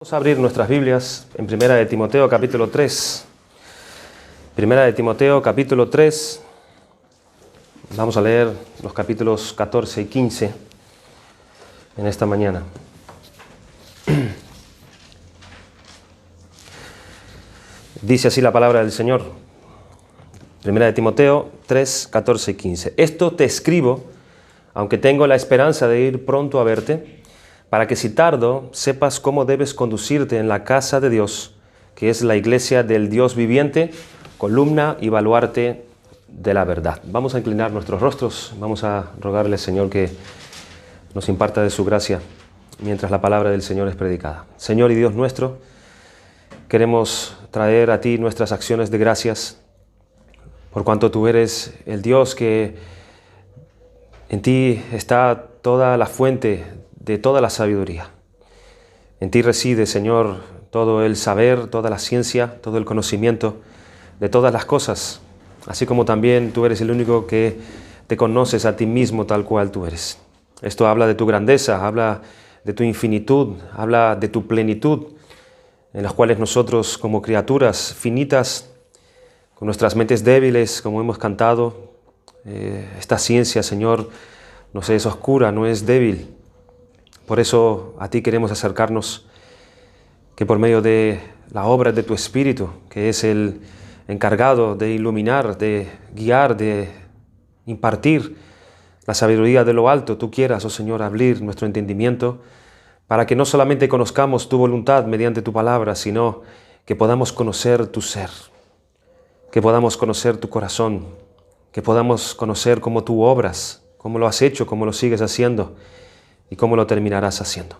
Vamos a abrir nuestras Biblias en Primera de Timoteo capítulo 3. Primera de Timoteo capítulo 3. Vamos a leer los capítulos 14 y 15 en esta mañana. Dice así la palabra del Señor. Primera de Timoteo 3, 14 y 15. Esto te escribo, aunque tengo la esperanza de ir pronto a verte, para que si tardo sepas cómo debes conducirte en la casa de Dios, que es la iglesia del Dios viviente, columna y baluarte de la verdad. Vamos a inclinar nuestros rostros, vamos a rogarle al Señor que nos imparta de su gracia mientras la palabra del Señor es predicada. Señor y Dios nuestro, queremos traer a ti nuestras acciones de gracias, por cuanto tú eres el Dios que en ti está toda la fuente de toda la sabiduría. En ti reside, Señor, todo el saber, toda la ciencia, todo el conocimiento de todas las cosas, así como también tú eres el único que te conoces a ti mismo tal cual tú eres. Esto habla de tu grandeza, habla de tu infinitud, habla de tu plenitud, en las cuales nosotros como criaturas finitas, con nuestras mentes débiles, como hemos cantado, esta ciencia, Señor, nos es oscura, no es débil. Por eso a ti queremos acercarnos, que por medio de la obra de tu Espíritu, que es el encargado de iluminar, de guiar, de impartir la sabiduría de lo alto, tú quieras, oh Señor, abrir nuestro entendimiento, para que no solamente conozcamos tu voluntad mediante tu palabra, sino que podamos conocer tu ser, que podamos conocer tu corazón, que podamos conocer cómo tú obras, cómo lo has hecho, cómo lo sigues haciendo, y cómo lo terminarás haciendo.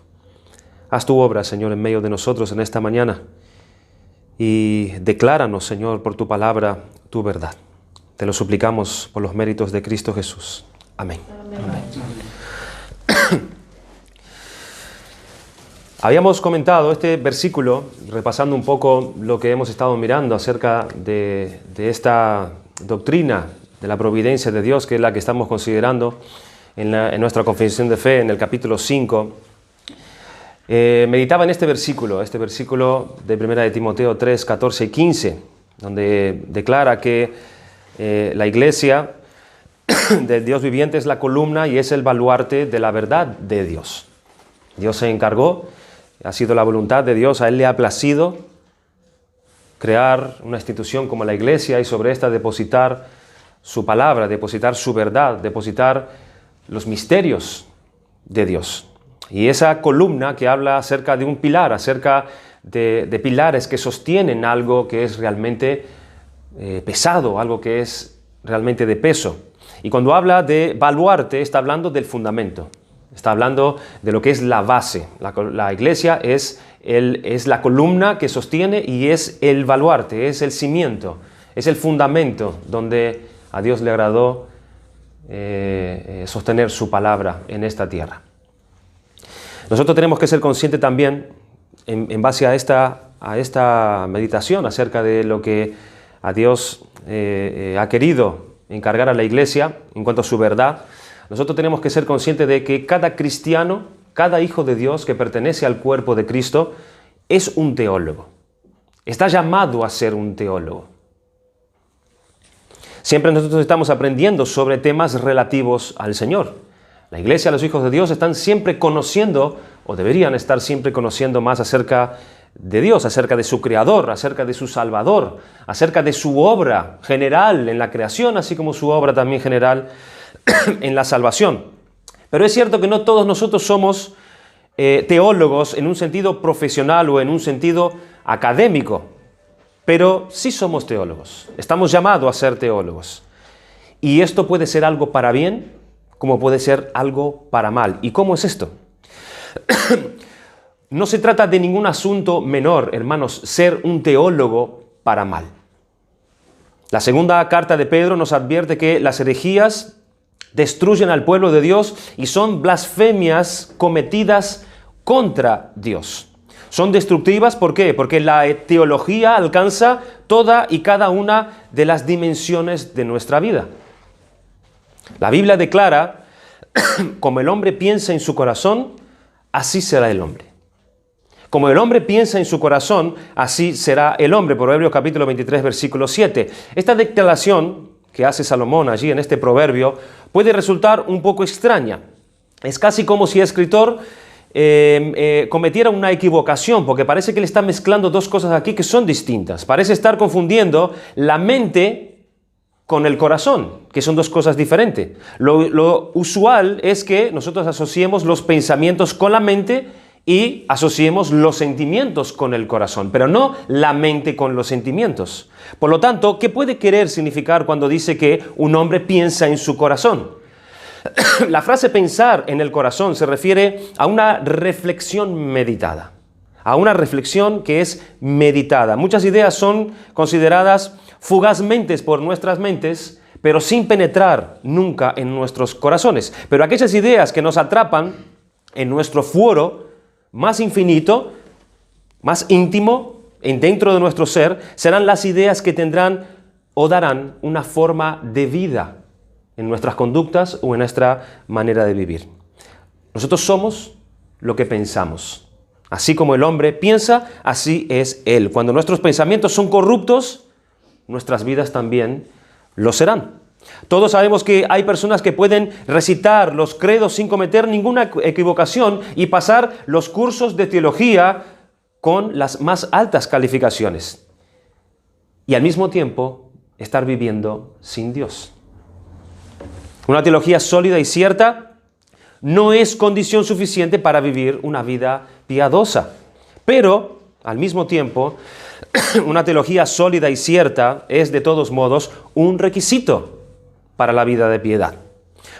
Haz tu obra, Señor, en medio de nosotros en esta mañana y decláranos, Señor, por tu palabra, tu verdad. Te lo suplicamos por los méritos de Cristo Jesús. Amén. Amén. Habíamos comentado este versículo, repasando un poco lo que hemos estado mirando acerca de esta doctrina de la providencia de Dios, que es la que estamos considerando en nuestra confesión de fe, en el capítulo 5, meditaba en este versículo de 1 de Timoteo 3, 14 y 15, donde declara que la iglesia del Dios viviente es la columna y es el baluarte de la verdad de Dios. Dios se encargó, ha sido la voluntad de Dios, a Él le ha placido crear una institución como la iglesia y sobre esta depositar su palabra, depositar su verdad, depositar los misterios de Dios. Y esa columna que habla acerca de un pilar, acerca de pilares que sostienen algo que es realmente pesado, algo que es realmente de peso. Y cuando habla de baluarte, está hablando del fundamento, está hablando de lo que es la base. La iglesia es la columna que sostiene y es el baluarte, es el cimiento, es el fundamento donde a Dios le agradó sostener su palabra en esta tierra. Nosotros tenemos que ser conscientes también, en base a esta meditación acerca de lo que a Dios ha querido encargar a la iglesia en cuanto a su verdad. Nosotros tenemos que ser conscientes de que cada cristiano, cada hijo de Dios que pertenece al cuerpo de Cristo, es un teólogo. Está llamado a ser un teólogo. Siempre nosotros estamos aprendiendo sobre temas relativos al Señor. La iglesia, los hijos de Dios están siempre conociendo, o deberían estar siempre conociendo más acerca de Dios, acerca de su Creador, acerca de su Salvador, acerca de su obra general en la creación, así como su obra también general en la salvación. Pero es cierto que no todos nosotros somos teólogos en un sentido profesional o en un sentido académico. Pero sí somos teólogos, estamos llamados a ser teólogos. Y esto puede ser algo para bien, como puede ser algo para mal. ¿Y cómo es esto? No se trata de ningún asunto menor, hermanos, ser un teólogo para mal. La segunda carta de Pedro nos advierte que las herejías destruyen al pueblo de Dios y son blasfemias cometidas contra Dios. Son destructivas, ¿por qué? Porque la teología alcanza toda y cada una de las dimensiones de nuestra vida. La Biblia declara, como el hombre piensa en su corazón, así será el hombre. Como el hombre piensa en su corazón, así será el hombre. Proverbios capítulo 23, versículo 7. Esta declaración que hace Salomón allí en este proverbio puede resultar un poco extraña. Es casi como si el escritor cometiera una equivocación, porque parece que le está mezclando dos cosas aquí que son distintas. Parece estar confundiendo la mente con el corazón, que son dos cosas diferentes. Lo usual es que nosotros asociemos los pensamientos con la mente y asociemos los sentimientos con el corazón, pero no la mente con los sentimientos. Por lo tanto, ¿qué puede querer significar cuando dice que un hombre piensa en su corazón? La frase pensar en el corazón se refiere a una reflexión meditada, a una reflexión que es meditada. Muchas ideas son consideradas fugazmente por nuestras mentes, pero sin penetrar nunca en nuestros corazones. Pero aquellas ideas que nos atrapan en nuestro fuero más infinito, más íntimo, dentro de nuestro ser, serán las ideas que tendrán o darán una forma de vida en nuestras conductas o en nuestra manera de vivir. Nosotros somos lo que pensamos. Así como el hombre piensa, así es él. Cuando nuestros pensamientos son corruptos, nuestras vidas también lo serán. Todos sabemos que hay personas que pueden recitar los credos sin cometer ninguna equivocación y pasar los cursos de teología con las más altas calificaciones. Y al mismo tiempo estar viviendo sin Dios. Una teología sólida y cierta no es condición suficiente para vivir una vida piadosa. Pero, al mismo tiempo, una teología sólida y cierta es de todos modos un requisito para la vida de piedad.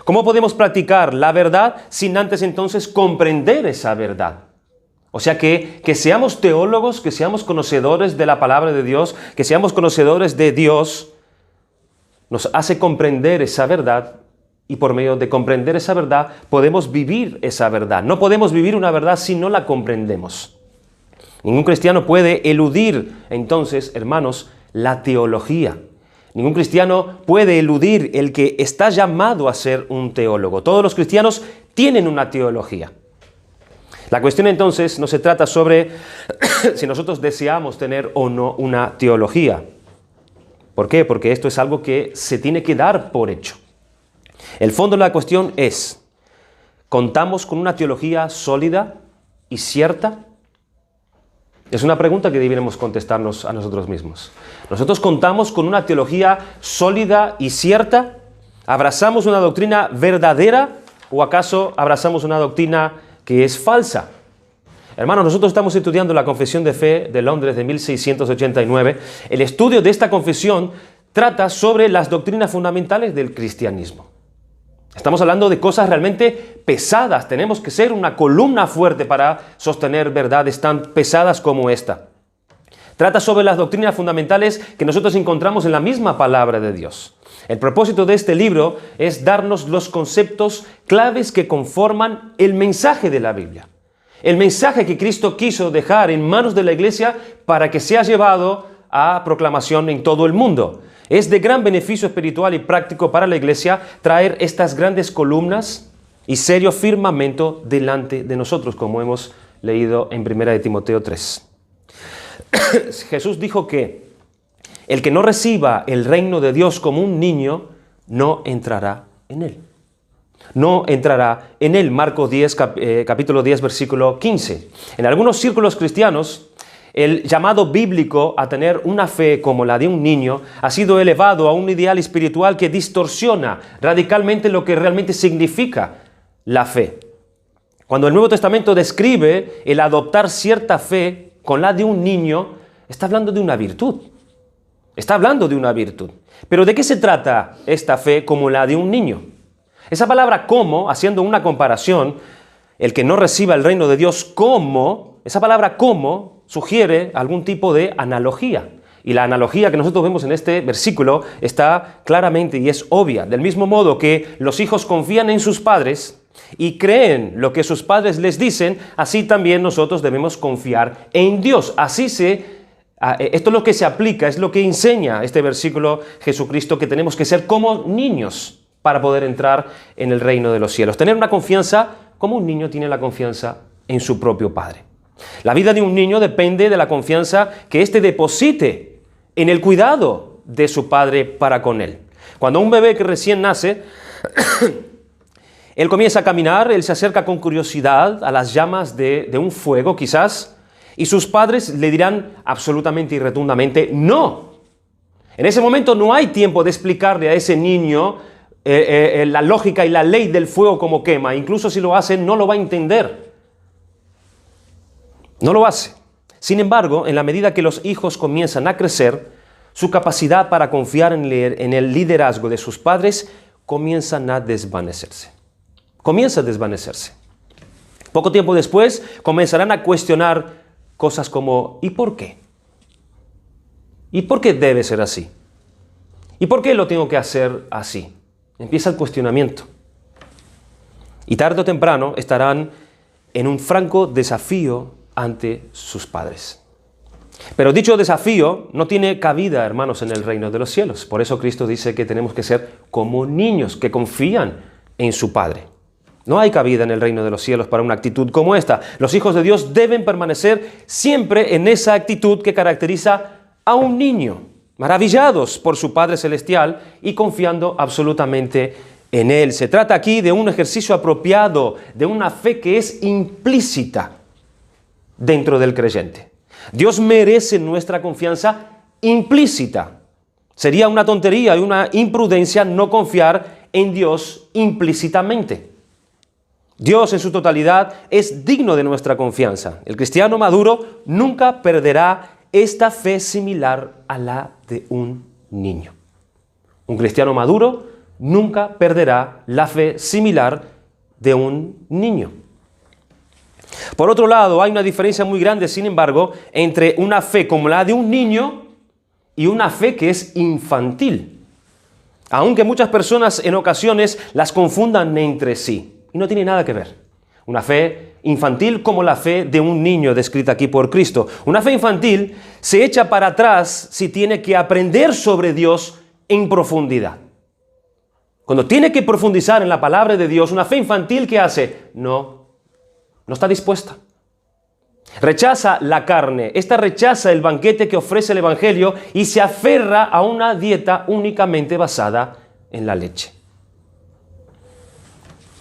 ¿Cómo podemos practicar la verdad sin antes entonces comprender esa verdad? O sea que seamos teólogos, que seamos conocedores de la palabra de Dios, que seamos conocedores de Dios, nos hace comprender esa verdad y por medio de comprender esa verdad podemos vivir esa verdad. No podemos vivir una verdad si no la comprendemos. Ningún cristiano puede eludir entonces, hermanos, la teología. Ningún cristiano puede eludir el que está llamado a ser un teólogo. Todos los cristianos tienen una teología. La cuestión entonces no se trata sobre si nosotros deseamos tener o no una teología. ¿Por qué? Porque esto es algo que se tiene que dar por hecho. El fondo de la cuestión es, ¿contamos con una teología sólida y cierta? Es una pregunta que deberíamos contestarnos a nosotros mismos. ¿Nosotros contamos con una teología sólida y cierta? ¿Abrazamos una doctrina verdadera o acaso abrazamos una doctrina que es falsa? Hermanos, nosotros estamos estudiando la Confesión de Fe de Londres de 1689. El estudio de esta confesión trata sobre las doctrinas fundamentales del cristianismo. Estamos hablando de cosas realmente pesadas. Tenemos que ser una columna fuerte para sostener verdades tan pesadas como esta. Trata sobre las doctrinas fundamentales que nosotros encontramos en la misma palabra de Dios. El propósito de este libro es darnos los conceptos claves que conforman el mensaje de la Biblia. El mensaje que Cristo quiso dejar en manos de la iglesia para que sea llevado a proclamación en todo el mundo. Es de gran beneficio espiritual y práctico para la iglesia traer estas grandes columnas y serio firmamento delante de nosotros, como hemos leído en 1 Timoteo 3. Jesús dijo que el que no reciba el reino de Dios como un niño, no entrará en él. No entrará en él. Marcos 10, capítulo 10, versículo 15. En algunos círculos cristianos, el llamado bíblico a tener una fe como la de un niño ha sido elevado a un ideal espiritual que distorsiona radicalmente lo que realmente significa la fe. Cuando el Nuevo Testamento describe el adoptar cierta fe con la de un niño, está hablando de una virtud. Está hablando de una virtud. Pero ¿de qué se trata esta fe como la de un niño? Esa palabra como, haciendo una comparación, el que no reciba el reino de Dios como, esa palabra como sugiere algún tipo de analogía. Y la analogía que nosotros vemos en este versículo está claramente y es obvia. Del mismo modo que los hijos confían en sus padres y creen lo que sus padres les dicen, así también nosotros debemos confiar en Dios. Esto es lo que se aplica, es lo que enseña este versículo Jesucristo, que tenemos que ser como niños para poder entrar en el reino de los cielos. Tener una confianza como un niño tiene la confianza en su propio padre. La vida de un niño depende de la confianza que éste deposite en el cuidado de su padre para con él. Cuando un bebé que recién nace, él comienza a caminar, él se acerca con curiosidad a las llamas de un fuego quizás, y sus padres le dirán absolutamente y rotundamente no. En ese momento no hay tiempo de explicarle a ese niño la lógica y la ley del fuego como quema. Incluso si lo hace, no lo va a entender. No lo hace. Sin embargo, en la medida que los hijos comienzan a crecer, su capacidad para confiar en el liderazgo de sus padres comienza a desvanecerse. Comienza a desvanecerse. Poco tiempo después comenzarán a cuestionar cosas como ¿y por qué? ¿Y por qué debe ser así? ¿Y por qué lo tengo que hacer así? Empieza el cuestionamiento. Y tarde o temprano estarán en un franco desafío ante sus padres. Pero dicho desafío no tiene cabida, hermanos, en el reino de los cielos. Por eso Cristo dice que tenemos que ser como niños que confían en su Padre. No hay cabida en el reino de los cielos para una actitud como esta. Los hijos de Dios deben permanecer siempre en esa actitud que caracteriza a un niño, maravillados por su Padre Celestial y confiando absolutamente en Él. Se trata aquí de un ejercicio apropiado, de una fe que es implícita dentro del creyente. Dios merece nuestra confianza implícita. Sería una tontería y una imprudencia no confiar en Dios implícitamente. Dios en su totalidad es digno de nuestra confianza. El cristiano maduro nunca perderá esta fe similar a la de un niño. Un cristiano maduro nunca perderá la fe similar de un niño. Por otro lado, hay una diferencia muy grande, sin embargo, entre una fe como la de un niño y una fe que es infantil. Aunque muchas personas en ocasiones las confundan entre sí. Y no tiene nada que ver. Una fe infantil como la fe de un niño descrita aquí por Cristo. Una fe infantil se echa para atrás si tiene que aprender sobre Dios en profundidad. Cuando tiene que profundizar en la palabra de Dios, una fe infantil, ¿qué hace? No está dispuesta. Rechaza la carne. Esta rechaza el banquete que ofrece el Evangelio y se aferra a una dieta únicamente basada en la leche.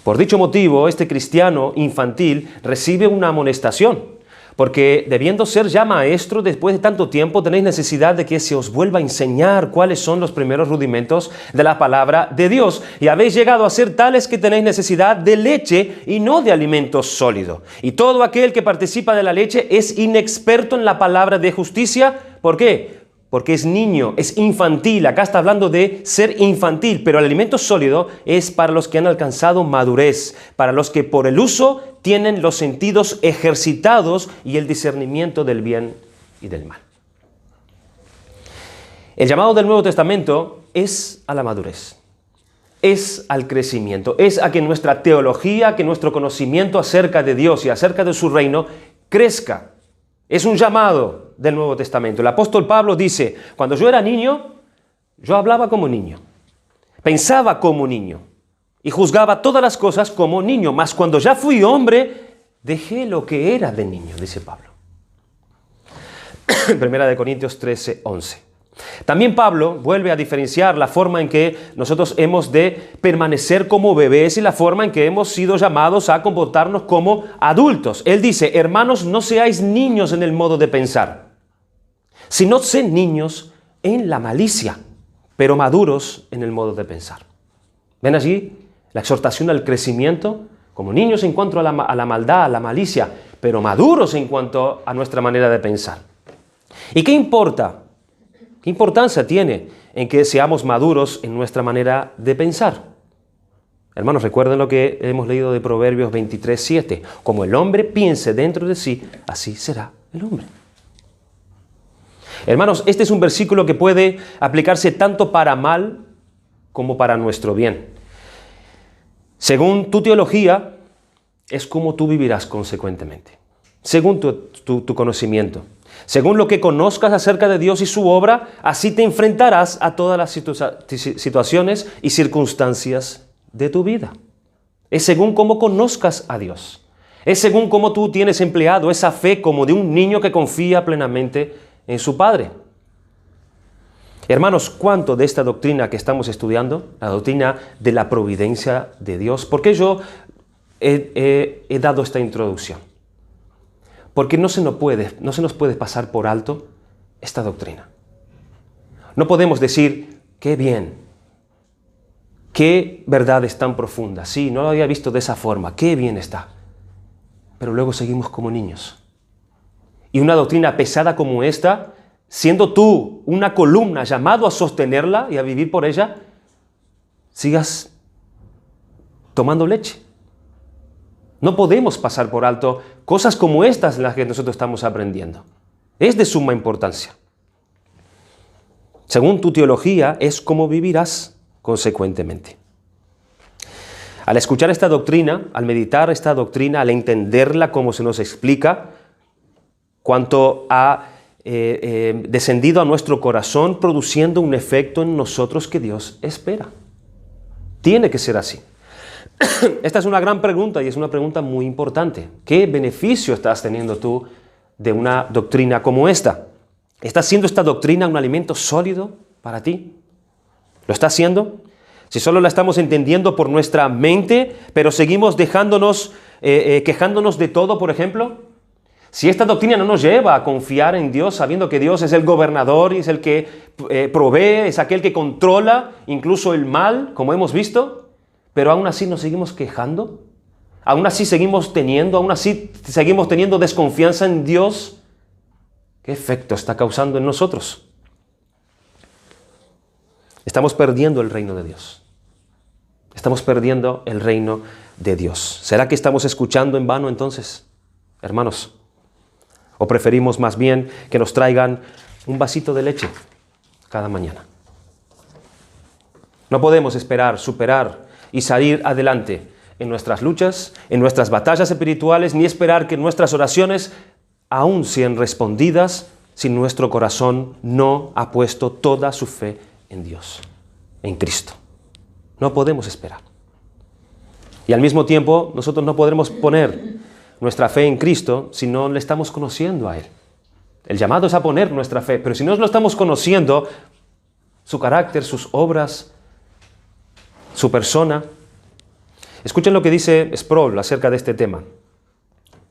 Por dicho motivo, este cristiano infantil recibe una amonestación, porque debiendo ser ya maestro después de tanto tiempo, tenéis necesidad de que se os vuelva a enseñar cuáles son los primeros rudimentos de la palabra de Dios. Y habéis llegado a ser tales que tenéis necesidad de leche y no de alimento sólido. Y todo aquel que participa de la leche es inexperto en la palabra de justicia. ¿Por qué? Porque es niño, es infantil. Acá está hablando de ser infantil, pero el alimento sólido es para los que han alcanzado madurez, para los que por el uso tienen los sentidos ejercitados y el discernimiento del bien y del mal. El llamado del Nuevo Testamento es a la madurez, es al crecimiento, es a que nuestra teología, que nuestro conocimiento acerca de Dios y acerca de su reino crezca. Es un llamado del Nuevo Testamento. El apóstol Pablo dice, cuando yo era niño, yo hablaba como niño, pensaba como niño y juzgaba todas las cosas como niño, mas cuando ya fui hombre, dejé lo que era de niño, dice Pablo. Primera de Corintios 13:11. También Pablo vuelve a diferenciar la forma en que nosotros hemos de permanecer como bebés y la forma en que hemos sido llamados a comportarnos como adultos. Él dice, hermanos, no seáis niños en el modo de pensar, sino sed niños en la malicia, pero maduros en el modo de pensar. ¿Ven allí la exhortación al crecimiento? Como niños en cuanto a la maldad, a la malicia, pero maduros en cuanto a nuestra manera de pensar. ¿Y qué importa? ¿Qué importancia tiene en que seamos maduros en nuestra manera de pensar? Hermanos, recuerden lo que hemos leído de Proverbios 23:7. Como el hombre piense dentro de sí, así será el hombre. Hermanos, este es un versículo que puede aplicarse tanto para mal como para nuestro bien. Según tu teología, es como tú vivirás consecuentemente. Según tu conocimiento. Según lo que conozcas acerca de Dios y su obra, así te enfrentarás a todas las situaciones y circunstancias de tu vida. Es según cómo conozcas a Dios. Es según cómo tú tienes empleado esa fe como de un niño que confía plenamente en su padre. Hermanos, ¿cuánto de esta doctrina que estamos estudiando, la doctrina de la providencia de Dios? ¿Por qué yo he dado esta introducción? Porque no se nos puede pasar por alto esta doctrina. No podemos decir, qué bien, qué verdades tan profundas. Sí, no lo había visto de esa forma, qué bien está. Pero luego seguimos como niños. Y una doctrina pesada como esta, siendo tú una columna llamado a sostenerla y a vivir por ella, sigas tomando leche. No podemos pasar por alto cosas como estas en las que nosotros estamos aprendiendo. Es de suma importancia. Según tu teología, es como vivirás consecuentemente. Al escuchar esta doctrina, al meditar esta doctrina, al entenderla como se nos explica, cuanto ha descendido a nuestro corazón, produciendo un efecto en nosotros que Dios espera. Tiene que ser así. Esta es una gran pregunta y es una pregunta muy importante. ¿Qué beneficio estás teniendo tú de una doctrina como esta? ¿Está siendo esta doctrina un alimento sólido para ti? ¿Lo está haciendo? Si solo la estamos entendiendo por nuestra mente, pero seguimos quejándonos de todo, por ejemplo. Si esta doctrina no nos lleva a confiar en Dios, sabiendo que Dios es el gobernador y es el que provee, es aquel que controla incluso el mal, como hemos visto, pero aún así nos seguimos quejando, aún así seguimos teniendo desconfianza en Dios, ¿qué efecto está causando en nosotros? Estamos perdiendo el reino de Dios. Estamos perdiendo el reino de Dios. ¿Será que estamos escuchando en vano entonces, hermanos? ¿O preferimos más bien que nos traigan un vasito de leche cada mañana? No podemos esperar, superar y salir adelante en nuestras luchas, en nuestras batallas espirituales, ni esperar que nuestras oraciones aún sean respondidas si nuestro corazón no ha puesto toda su fe en Dios, en Cristo. No podemos esperar. Y al mismo tiempo, nosotros no podremos poner nuestra fe en Cristo si no le estamos conociendo a Él. El llamado es a poner nuestra fe, pero si no lo estamos conociendo, su carácter, sus obras, su persona. Escuchen lo que dice Sproul acerca de este tema.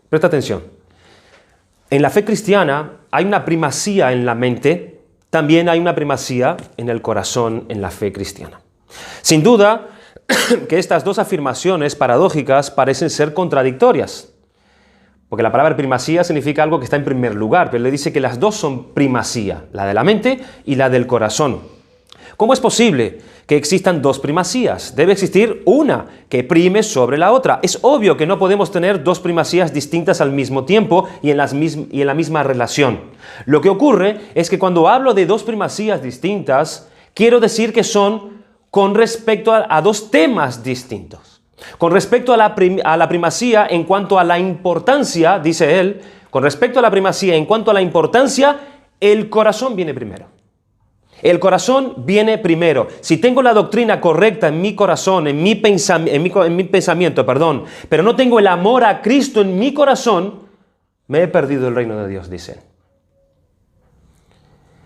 Presta atención. En la fe cristiana hay una primacía en la mente, también hay una primacía en el corazón en la fe cristiana. Sin duda que estas dos afirmaciones paradójicas parecen ser contradictorias, porque la palabra primacía significa algo que está en primer lugar, pero le dice que las dos son primacía, la de la mente y la del corazón. ¿Cómo es posible que existan dos primacías? Debe existir una que prime sobre la otra. Es obvio que no podemos tener dos primacías distintas al mismo tiempo y en la misma relación. Lo que ocurre es que cuando hablo de dos primacías distintas, quiero decir que son con respecto a dos temas distintos. Con respecto a la primacía en cuanto a la importancia, dice él, con respecto a la primacía en cuanto a la importancia, el corazón viene primero. El corazón viene primero. Si tengo la doctrina correcta en mi corazón, en mi pensamiento, pero no tengo el amor a Cristo en mi corazón, me he perdido el reino de Dios, dice él.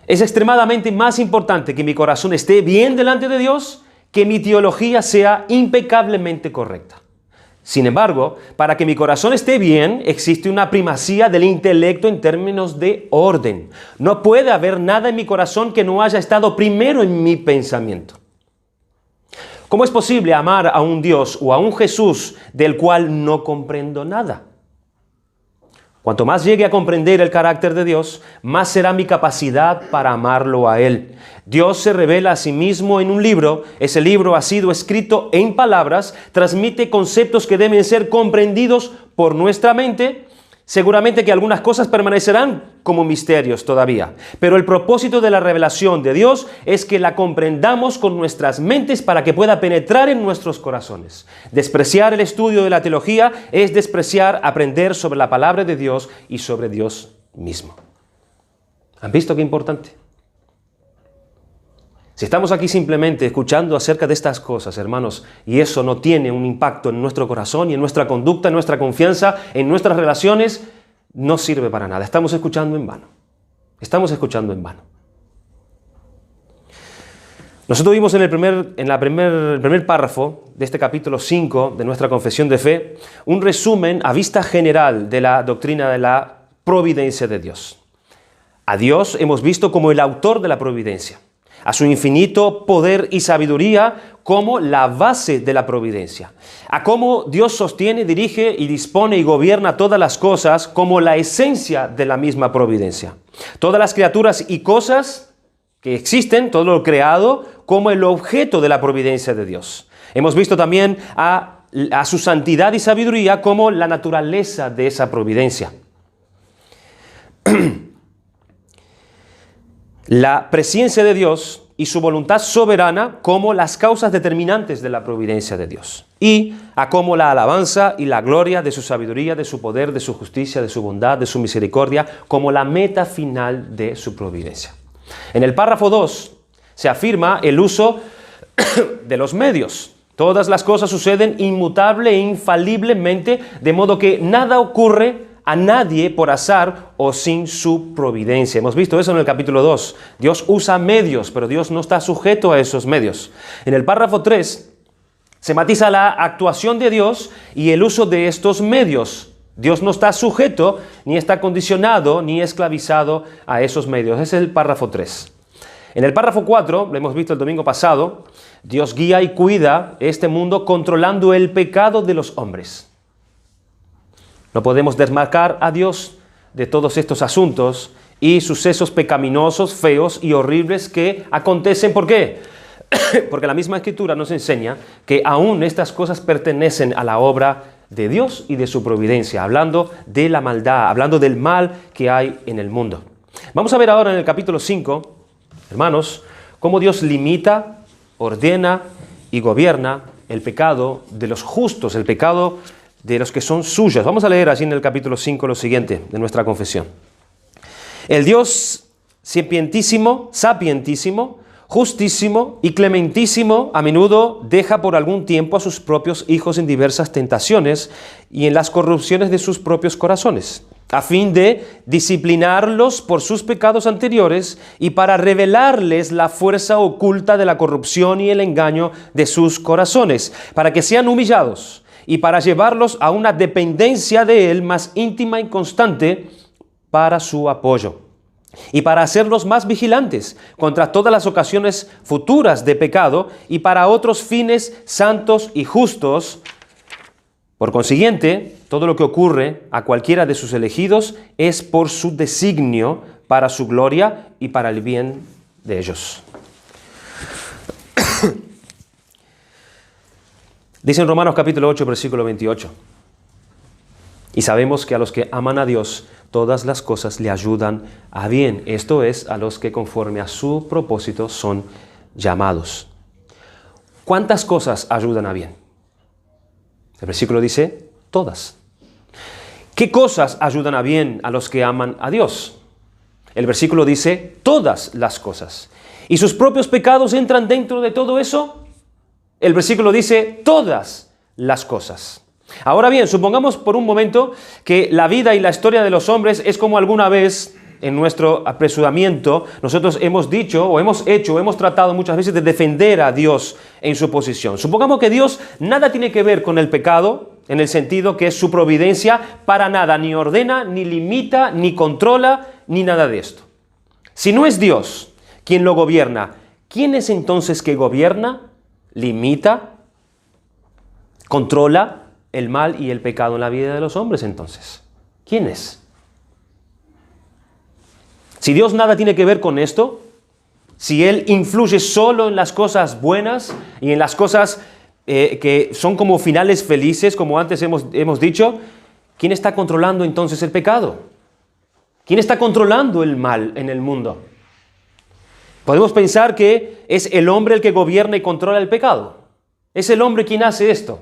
Es extremadamente más importante que mi corazón esté bien delante de Dios que mi teología sea impecablemente correcta. Sin embargo, para que mi corazón esté bien, existe una primacía del intelecto en términos de orden. No puede haber nada en mi corazón que no haya estado primero en mi pensamiento. ¿Cómo es posible amar a un Dios o a un Jesús del cual no comprendo nada? Cuanto más llegue a comprender el carácter de Dios, más será mi capacidad para amarlo a Él. Dios se revela a sí mismo en un libro. Ese libro ha sido escrito en palabras, transmite conceptos que deben ser comprendidos por nuestra mente. Seguramente que algunas cosas permanecerán como misterios todavía, pero el propósito de la revelación de Dios es que la comprendamos con nuestras mentes para que pueda penetrar en nuestros corazones. Despreciar el estudio de la teología es despreciar aprender sobre la palabra de Dios y sobre Dios mismo. ¿Han visto qué importante? Si estamos aquí simplemente escuchando acerca de estas cosas, hermanos, y eso no tiene un impacto en nuestro corazón y en nuestra conducta, en nuestra confianza, en nuestras relaciones, no sirve para nada. Estamos escuchando en vano. Estamos escuchando en vano. Nosotros vimos en el primer párrafo de este capítulo 5 de nuestra confesión de fe un resumen a vista general de la doctrina de la providencia de Dios. A Dios hemos visto como el autor de la providencia, a su infinito poder y sabiduría como la base de la providencia, a cómo Dios sostiene, dirige y dispone y gobierna todas las cosas como la esencia de la misma providencia. Todas las criaturas y cosas que existen, todo lo creado, como el objeto de la providencia de Dios. Hemos visto también a su santidad y sabiduría como la naturaleza de esa providencia. La presencia de Dios y su voluntad soberana como las causas determinantes de la providencia de Dios. Y a cómo la alabanza y la gloria de su sabiduría, de su poder, de su justicia, de su bondad, de su misericordia, como la meta final de su providencia. En el párrafo 2 se afirma el uso de los medios. Todas las cosas suceden inmutable e infaliblemente, de modo que nada ocurre a nadie por azar o sin su providencia. Hemos visto eso en el capítulo 2. Dios usa medios, pero Dios no está sujeto a esos medios. En el párrafo 3 se matiza la actuación de Dios y el uso de estos medios. Dios no está sujeto, ni está condicionado, ni esclavizado a esos medios. Ese es el párrafo 3. En el párrafo 4, lo hemos visto el domingo pasado, Dios guía y cuida este mundo controlando el pecado de los hombres. No podemos desmarcar a Dios de todos estos asuntos y sucesos pecaminosos, feos y horribles que acontecen. ¿Por qué? Porque la misma Escritura nos enseña que aún estas cosas pertenecen a la obra de Dios y de su providencia, hablando de la maldad, hablando del mal que hay en el mundo. Vamos a ver ahora en el capítulo 5, hermanos, cómo Dios limita, ordena y gobierna el pecado de los justos, el pecado de los que son suyos. Vamos a leer así en el capítulo 5 lo siguiente de nuestra confesión. El Dios sapientísimo, justísimo y clementísimo a menudo deja por algún tiempo a sus propios hijos en diversas tentaciones y en las corrupciones de sus propios corazones, a fin de disciplinarlos por sus pecados anteriores y para revelarles la fuerza oculta de la corrupción y el engaño de sus corazones, para que sean humillados y para llevarlos a una dependencia de Él más íntima y constante para su apoyo, y para hacerlos más vigilantes contra todas las ocasiones futuras de pecado y para otros fines santos y justos. Por consiguiente, todo lo que ocurre a cualquiera de sus elegidos es por su designio, para su gloria y para el bien de ellos. Dice en Romanos capítulo 8, versículo 28. Y sabemos que a los que aman a Dios, todas las cosas le ayudan a bien. Esto es, a los que conforme a su propósito son llamados. ¿Cuántas cosas ayudan a bien? El versículo dice, todas. ¿Qué cosas ayudan a bien a los que aman a Dios? El versículo dice, todas las cosas. ¿Y sus propios pecados entran dentro de todo eso? El versículo dice, todas las cosas. Ahora bien, supongamos por un momento que la vida y la historia de los hombres es como alguna vez en nuestro apresuramiento nosotros hemos dicho o hemos hecho o hemos tratado muchas veces de defender a Dios en su posición. Supongamos que Dios nada tiene que ver con el pecado en el sentido que es su providencia para nada, ni ordena, ni limita, ni controla, ni nada de esto. Si no es Dios quien lo gobierna, ¿quién es entonces que gobierna, limita, controla el mal y el pecado en la vida de los hombres entonces? ¿Quién es? Si Dios nada tiene que ver con esto, si Él influye solo en las cosas buenas y en las cosas que son como finales felices, como antes hemos dicho, ¿quién está controlando entonces el pecado? ¿Quién está controlando el mal en el mundo? Podemos pensar que es el hombre el que gobierna y controla el pecado. Es el hombre quien hace esto.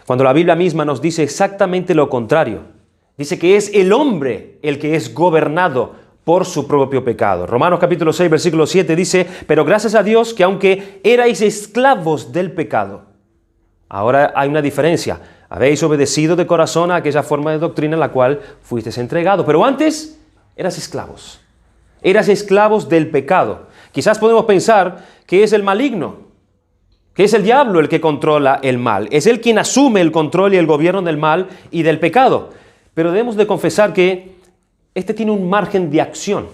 Cuando la Biblia misma nos dice exactamente lo contrario. Dice que es el hombre el que es gobernado por su propio pecado. Romanos capítulo 6, versículo 7 dice, pero gracias a Dios que aunque erais esclavos del pecado, ahora hay una diferencia, habéis obedecido de corazón a aquella forma de doctrina en la cual fuisteis entregados, pero antes eras esclavos del pecado. Quizás podemos pensar que es el maligno, que es el diablo el que controla el mal, es él quien asume el control y el gobierno del mal y del pecado, pero debemos de confesar que este tiene un margen de acción.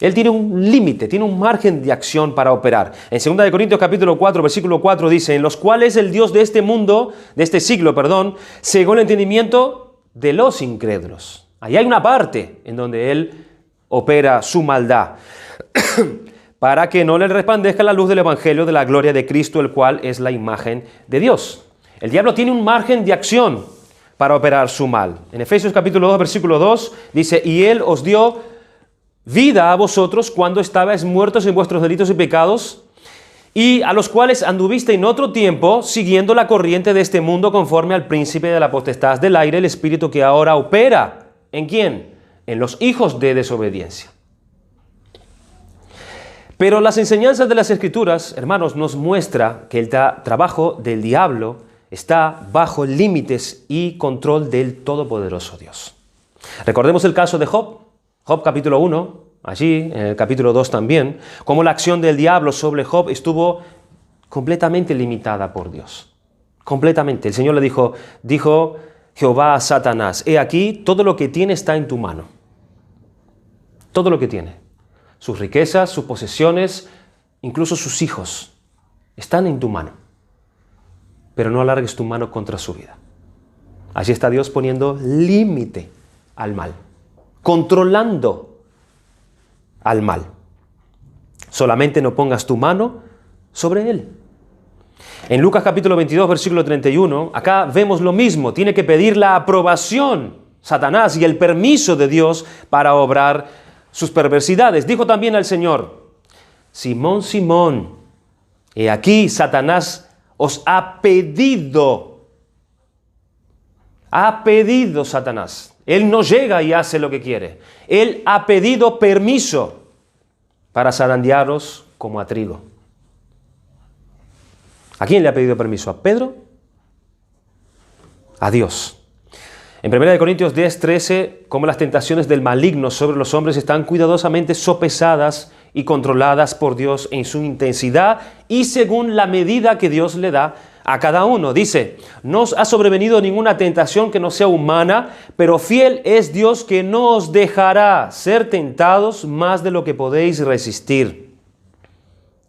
Él tiene un límite, tiene un margen de acción para operar. En 2 Corintios capítulo 4, versículo 4 dice, en los cuales el Dios de este mundo, de este siglo, cegó el entendimiento de los incrédulos. Ahí hay una parte en donde Él opera su maldad, para que no le resplandezca la luz del Evangelio de la gloria de Cristo, el cual es la imagen de Dios. El diablo tiene un margen de acción para operar su mal. En Efesios capítulo 2, versículo 2, dice, y Él os dio vida a vosotros cuando estabais muertos en vuestros delitos y pecados, y a los cuales anduviste en otro tiempo, siguiendo la corriente de este mundo, conforme al príncipe de la potestad del aire, el espíritu que ahora opera. ¿En quién? En los hijos de desobediencia. Pero las enseñanzas de las Escrituras, hermanos, nos muestra que el trabajo del diablo está bajo límites y control del todopoderoso Dios. Recordemos el caso de Job. Job capítulo 1, allí, en el capítulo 2 también, cómo la acción del diablo sobre Job estuvo completamente limitada por Dios. Completamente. El Señor le dijo Jehová a Satanás, he aquí, todo lo que tiene está en tu mano. Todo lo que tiene. Sus riquezas, sus posesiones, incluso sus hijos, están en tu mano. Pero no alargues tu mano contra su vida. Allí está Dios poniendo límite al mal, controlando al mal. Solamente no pongas tu mano sobre él. En Lucas capítulo 22, versículo 31, acá vemos lo mismo. Tiene que pedir la aprobación, Satanás, y el permiso de Dios para obrar sus perversidades. Dijo también al Señor, Simón, Simón, he aquí Satanás os ha pedido Satanás. Él no llega y hace lo que quiere. Él ha pedido permiso para zarandearos como a trigo. ¿A quién le ha pedido permiso? ¿A Pedro? A Dios. En 1 Corintios 10, 13, como las tentaciones del maligno sobre los hombres están cuidadosamente sopesadas y controladas por Dios en su intensidad y según la medida que Dios le da a cada uno. Dice, no os ha sobrevenido ninguna tentación que no sea humana, pero fiel es Dios que no os dejará ser tentados más de lo que podéis resistir.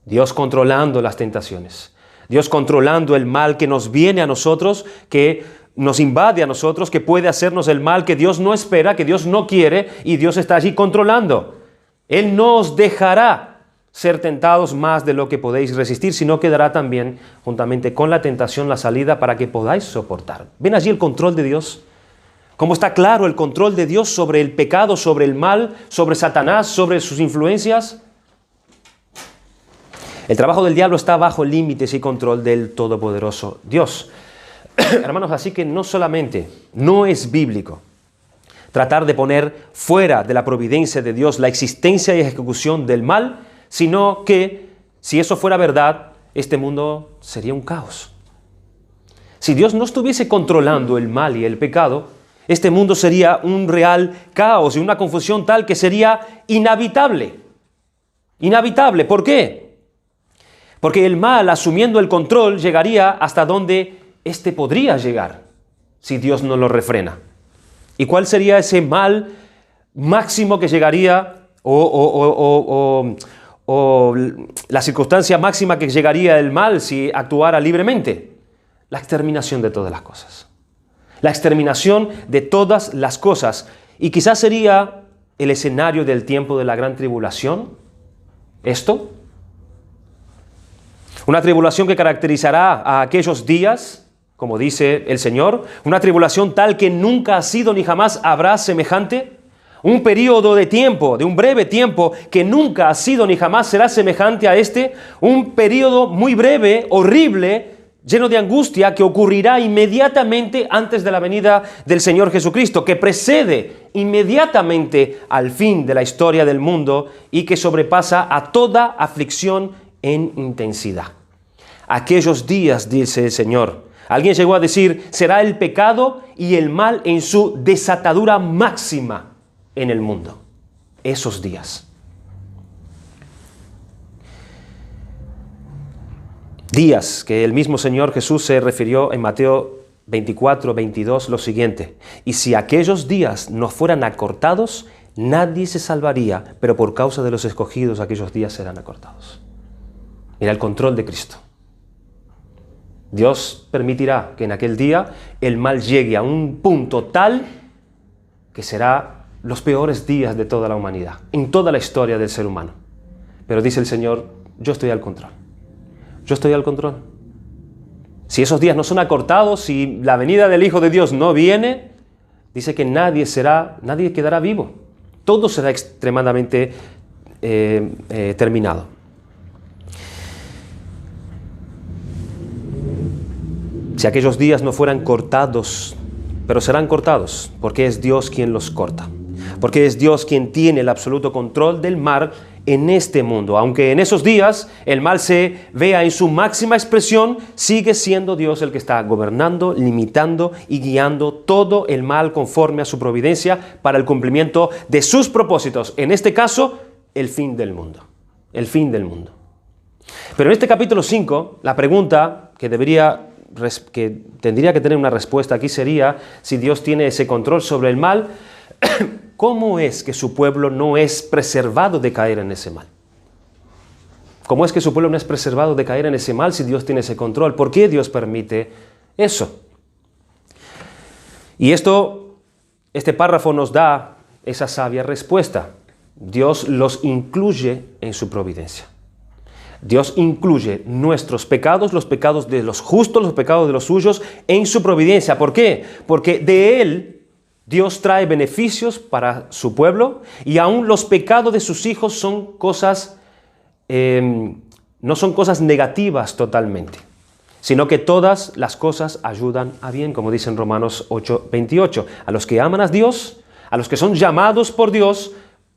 Dios controlando las tentaciones. Dios controlando el mal que nos viene a nosotros, que nos invade a nosotros, que puede hacernos el mal que Dios no espera, que Dios no quiere, y Dios está allí controlando. Él no os dejará ser tentados más de lo que podéis resistir, sino que dará también, juntamente con la tentación, la salida para que podáis soportar. ¿Ven allí el control de Dios? ¿Cómo está claro el control de Dios sobre el pecado, sobre el mal, sobre Satanás, sobre sus influencias? El trabajo del diablo está bajo límites y control del todopoderoso Dios. Hermanos, así que no solamente no es bíblico tratar de poner fuera de la providencia de Dios la existencia y ejecución del mal, sino que, si eso fuera verdad, este mundo sería un caos. Si Dios no estuviese controlando el mal y el pecado, este mundo sería un real caos y una confusión tal que sería inhabitable. Inhabitable. ¿Por qué? Porque el mal, asumiendo el control, llegaría hasta donde éste podría llegar, si Dios no lo refrena. ¿Y cuál sería ese mal máximo que llegaría, o la circunstancia máxima que llegaría el mal si actuara libremente? La exterminación de todas las cosas. La exterminación de todas las cosas. Y quizás sería el escenario del tiempo de la gran tribulación. ¿Esto? Una tribulación que caracterizará a aquellos días, como dice el Señor, una tribulación tal que nunca ha sido ni jamás habrá semejante. Un periodo de tiempo, de un breve tiempo, que nunca ha sido ni jamás será semejante a este. Un periodo muy breve, horrible, lleno de angustia que ocurrirá inmediatamente antes de la venida del Señor Jesucristo, que precede inmediatamente al fin de la historia del mundo y que sobrepasa a toda aflicción en intensidad. Aquellos días, dice el Señor, alguien llegó a decir, será el pecado y el mal en su desatadura máxima en el mundo. Esos días. Días que el mismo Señor Jesús se refirió en Mateo 24, 22, lo siguiente. Y si aquellos días no fueran acortados, nadie se salvaría, pero por causa de los escogidos aquellos días serán acortados. Mira el control de Cristo. Dios permitirá que en aquel día el mal llegue a un punto tal que será los peores días de toda la humanidad, en toda la historia del ser humano. Pero dice el Señor, yo estoy al control. Yo estoy al control. Si esos días no son acortados, si la venida del Hijo de Dios no viene, dice que nadie quedará vivo. Todo será extremadamente terminado. Si aquellos días no fueran cortados, pero serán cortados, porque es Dios quien los corta. Porque es Dios quien tiene el absoluto control del mal en este mundo. Aunque en esos días el mal se vea en su máxima expresión, sigue siendo Dios el que está gobernando, limitando y guiando todo el mal conforme a su providencia para el cumplimiento de sus propósitos. En este caso, el fin del mundo. El fin del mundo. Pero en este capítulo 5, la pregunta que tendría que tener una respuesta aquí sería, si Dios tiene ese control sobre el mal, ¿cómo es que su pueblo no es preservado de caer en ese mal? ¿Cómo es que su pueblo no es preservado de caer en ese mal si Dios tiene ese control? ¿Por qué Dios permite eso? Y este párrafo nos da esa sabia respuesta. Dios los incluye en su providencia. Dios incluye nuestros pecados, los pecados de los justos, los pecados de los suyos, en su providencia. ¿Por qué? Porque de Él Dios trae beneficios para su pueblo y aún los pecados de sus hijos son cosas, no son cosas negativas totalmente, sino que todas las cosas ayudan a bien, como dice en Romanos 8, 28. A los que aman a Dios, a los que son llamados por Dios,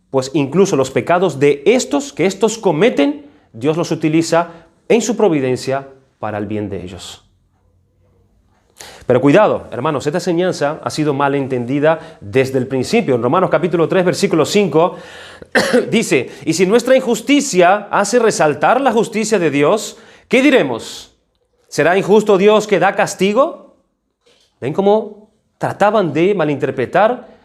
pues incluso los pecados de que estos cometen, Dios los utiliza en su providencia para el bien de ellos. Pero cuidado, hermanos, esta enseñanza ha sido mal entendida desde el principio. En Romanos capítulo 3, versículo 5, dice, y si nuestra injusticia hace resaltar la justicia de Dios, ¿qué diremos? ¿Será injusto Dios que da castigo? ¿Ven cómo trataban de malinterpretar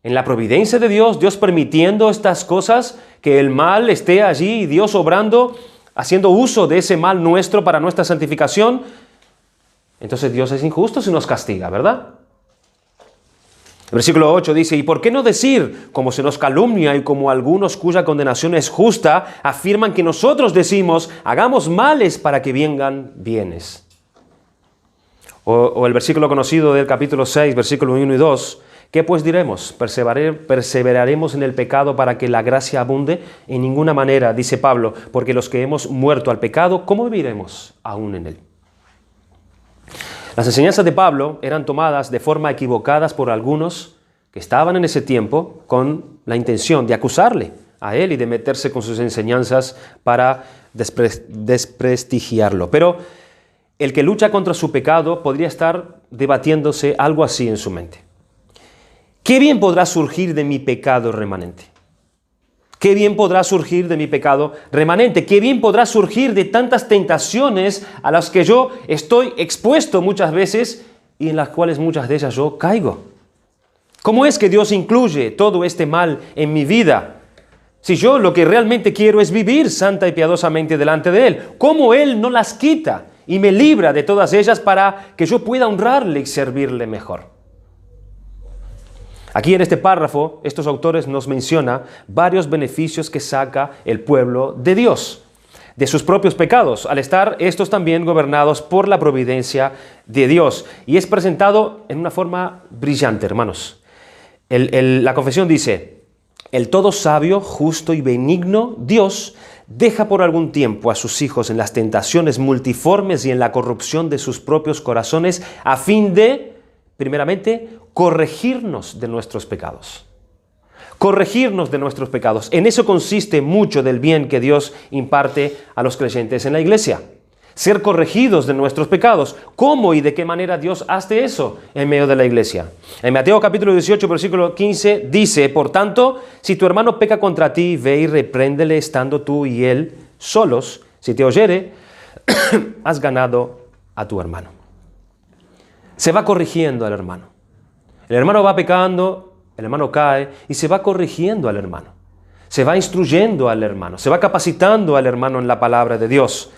en la providencia de Dios, Dios permitiendo estas cosas, que el mal esté allí y Dios obrando, haciendo uso de ese mal nuestro para nuestra santificación? Entonces Dios es injusto si nos castiga, ¿verdad? El versículo 8 dice, ¿y por qué no decir, como se nos calumnia y como algunos cuya condenación es justa, afirman que nosotros decimos, hagamos males para que vengan bienes? O el versículo conocido del capítulo 6, versículo 1 y 2, ¿qué pues diremos? ¿Perseveraremos en el pecado para que la gracia abunde? En ninguna manera, dice Pablo, porque los que hemos muerto al pecado, ¿cómo viviremos aún en él? Las enseñanzas de Pablo eran tomadas de forma equivocada por algunos que estaban en ese tiempo con la intención de acusarle a él y de meterse con sus enseñanzas para desprestigiarlo. Pero el que lucha contra su pecado podría estar debatiéndose algo así en su mente. ¿Qué bien podrá surgir de mi pecado remanente? ¿Qué bien podrá surgir de mi pecado remanente? ¿Qué bien podrá surgir de tantas tentaciones a las que yo estoy expuesto muchas veces y en las cuales muchas de ellas yo caigo? ¿Cómo es que Dios incluye todo este mal en mi vida? Si yo lo que realmente quiero es vivir santa y piadosamente delante de Él, ¿cómo Él no las quita y me libra de todas ellas para que yo pueda honrarle y servirle mejor? Aquí en este párrafo, estos autores nos mencionan varios beneficios que saca el pueblo de Dios de sus propios pecados, al estar estos también gobernados por la providencia de Dios. Y es presentado en una forma brillante, hermanos. La confesión dice, el todo sabio, justo y benigno Dios deja por algún tiempo a sus hijos en las tentaciones multiformes y en la corrupción de sus propios corazones, a fin de, primeramente, corregirnos de nuestros pecados. Corregirnos de nuestros pecados. En eso consiste mucho del bien que Dios imparte a los creyentes en la iglesia. Ser corregidos de nuestros pecados. ¿Cómo y de qué manera Dios hace eso en medio de la iglesia? En Mateo capítulo 18, versículo 15 dice, por tanto, si tu hermano peca contra ti, ve y repréndele estando tú y él solos. Si te oyere, has ganado a tu hermano. Se va corrigiendo al hermano. El hermano va pecando, el hermano cae y se va corrigiendo al hermano. Se va instruyendo al hermano, se va capacitando al hermano en la palabra de Dios.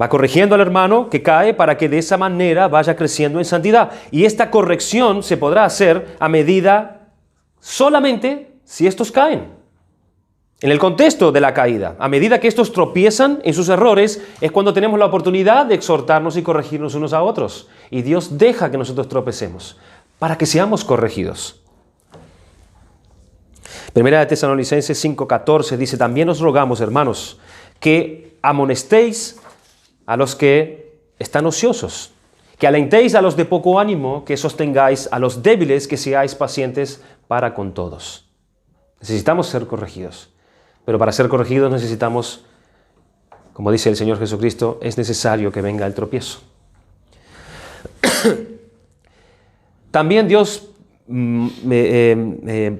Va corrigiendo al hermano que cae para que de esa manera vaya creciendo en santidad. Y esta corrección se podrá hacer a medida solamente si estos caen. En el contexto de la caída, a medida que estos tropiezan en sus errores, es cuando tenemos la oportunidad de exhortarnos y corregirnos unos a otros. Y Dios deja que nosotros tropecemos para que seamos corregidos. Primera de Tesalonicenses 5:14 dice, también os rogamos, hermanos, que amonestéis a los que están ociosos, que alentéis a los de poco ánimo, que sostengáis a los débiles, que seáis pacientes para con todos. Necesitamos ser corregidos, pero para ser corregidos necesitamos, como dice el Señor Jesucristo, es necesario que venga el tropiezo. También Dios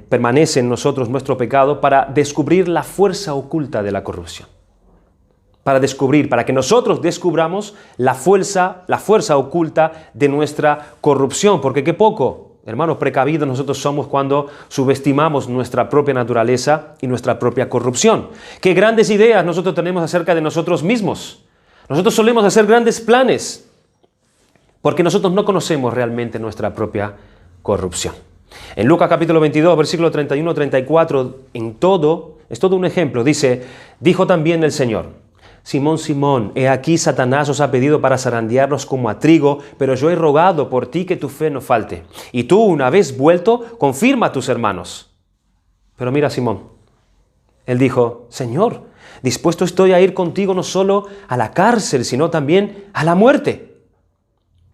permanece en nosotros nuestro pecado para descubrir la fuerza oculta de la corrupción. Para que nosotros descubramos la fuerza oculta de nuestra corrupción. Porque qué poco, hermanos, precavidos nosotros somos cuando subestimamos nuestra propia naturaleza y nuestra propia corrupción. Qué grandes ideas nosotros tenemos acerca de nosotros mismos. Nosotros solemos hacer grandes planes porque nosotros no conocemos realmente nuestra propia corrupción. En Lucas capítulo 22, versículo 31-34, es todo un ejemplo. Dice, dijo también el Señor, Simón, Simón, he aquí Satanás os ha pedido para zarandearlos como a trigo, pero yo he rogado por ti que tu fe no falte. Y tú, una vez vuelto, confirma a tus hermanos. Pero mira, Simón, él dijo, Señor, dispuesto estoy a ir contigo no solo a la cárcel, sino también a la muerte.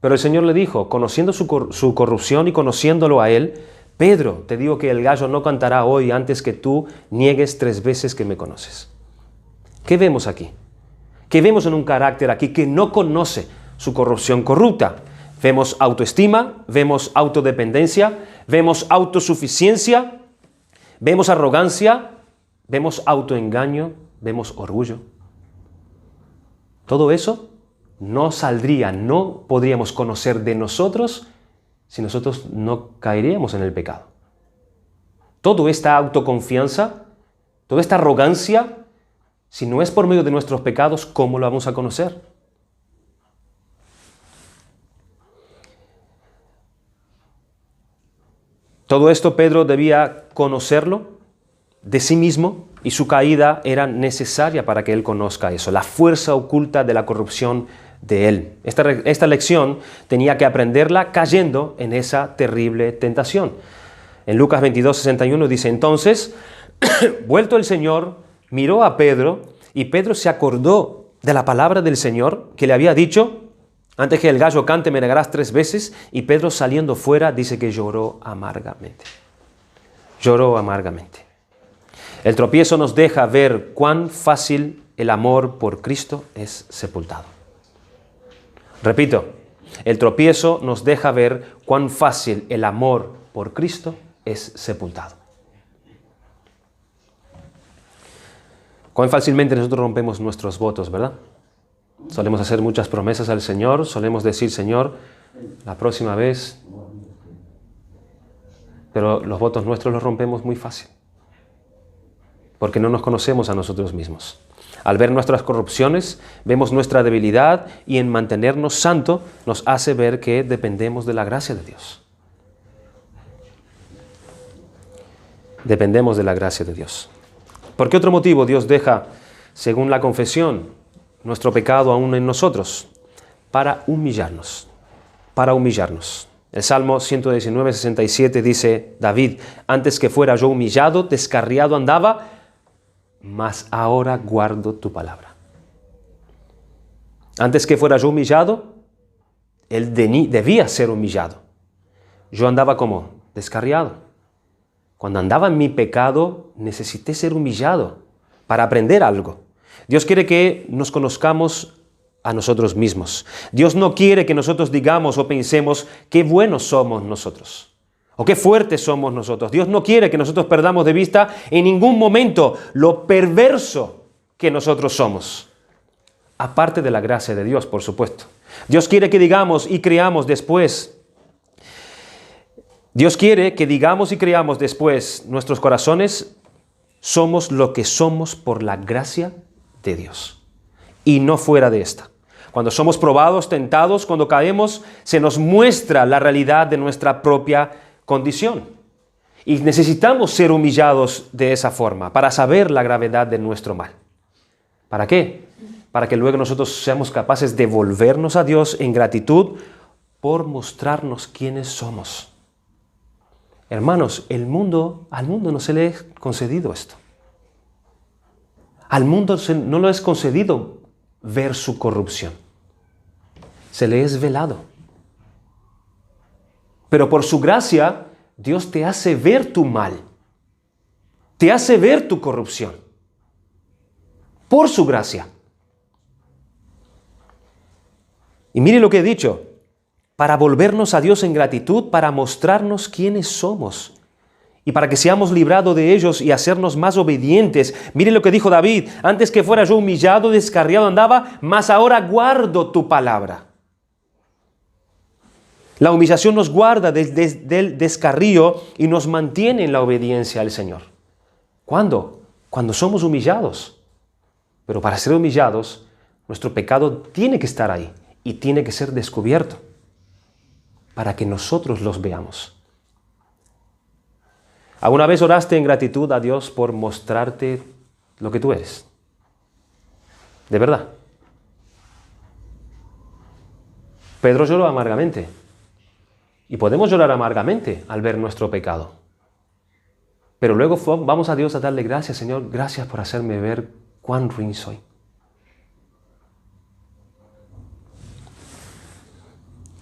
Pero el Señor le dijo, conociendo su corrupción y conociéndolo a él, Pedro, te digo que el gallo no cantará hoy antes que tú niegues 3 veces que me conoces. ¿Qué vemos aquí? ¿Qué vemos en un carácter aquí que no conoce su corrupción corrupta? Vemos autoestima, vemos autodependencia, vemos autosuficiencia, vemos arrogancia, vemos autoengaño, vemos orgullo. Todo eso no saldría, no podríamos conocer de nosotros si nosotros no caeríamos en el pecado. Toda esta autoconfianza, toda esta arrogancia, si no es por medio de nuestros pecados, ¿cómo lo vamos a conocer? Todo esto Pedro debía conocerlo de sí mismo y su caída era necesaria para que él conozca eso, la fuerza oculta de la corrupción de él. Esta lección tenía que aprenderla cayendo en esa terrible tentación. En Lucas 22:61 dice, entonces, vuelto el Señor, miró a Pedro y Pedro se acordó de la palabra del Señor que le había dicho, antes que el gallo cante me negarás 3 veces, y Pedro saliendo fuera dice que lloró amargamente. Lloró amargamente. El tropiezo nos deja ver cuán fácil el amor por Cristo es sepultado. Repito, el tropiezo nos deja ver cuán fácil el amor por Cristo es sepultado. Cuán fácilmente nosotros rompemos nuestros votos, ¿verdad? Solemos hacer muchas promesas al Señor, solemos decir, Señor, la próxima vez, pero los votos nuestros los rompemos muy fácil, porque no nos conocemos a nosotros mismos. Al ver nuestras corrupciones, vemos nuestra debilidad y en mantenernos santos nos hace ver que dependemos de la gracia de Dios. Dependemos de la gracia de Dios. ¿Por qué otro motivo Dios deja, según la confesión, nuestro pecado aún en nosotros? Para humillarnos. Para humillarnos. El Salmo 119:67 dice David, antes que fuera yo humillado, descarriado andaba, mas ahora guardo tu palabra. Antes que fuera yo humillado, él debía ser humillado. Yo andaba como descarriado. Cuando andaba en mi pecado, necesité ser humillado para aprender algo. Dios quiere que nos conozcamos a nosotros mismos. Dios no quiere que nosotros digamos o pensemos qué buenos somos nosotros o qué fuertes somos nosotros. Dios no quiere que nosotros perdamos de vista en ningún momento lo perverso que nosotros somos. Aparte de la gracia de Dios, por supuesto. Dios quiere que digamos y creamos después. Dios quiere que digamos y creamos después, nuestros corazones somos lo que somos por la gracia de Dios y no fuera de esta. Cuando somos probados, tentados, cuando caemos, se nos muestra la realidad de nuestra propia condición. Y necesitamos ser humillados de esa forma para saber la gravedad de nuestro mal. ¿Para qué? Para que luego nosotros seamos capaces de volvernos a Dios en gratitud por mostrarnos quiénes somos. Hermanos, al mundo no se le ha concedido esto. Al mundo no le es concedido ver su corrupción. Se le es velado. Pero por su gracia, Dios te hace ver tu mal. Te hace ver tu corrupción. Por su gracia. Y mire lo que he dicho. Para volvernos a Dios en gratitud, para mostrarnos quiénes somos. Y para que seamos librados de ellos y hacernos más obedientes. Mire lo que dijo David. Antes que fuera yo humillado, descarriado andaba, mas ahora guardo tu palabra. La humillación nos guarda del descarrío y nos mantiene en la obediencia al Señor. ¿Cuándo? Cuando somos humillados. Pero para ser humillados, nuestro pecado tiene que estar ahí y tiene que ser descubierto para que nosotros los veamos. ¿Alguna vez oraste en gratitud a Dios por mostrarte lo que tú eres? ¿De verdad? Pedro lloró amargamente. Y podemos llorar amargamente al ver nuestro pecado. Pero luego vamos a Dios a darle gracias, Señor, gracias por hacerme ver cuán ruin soy.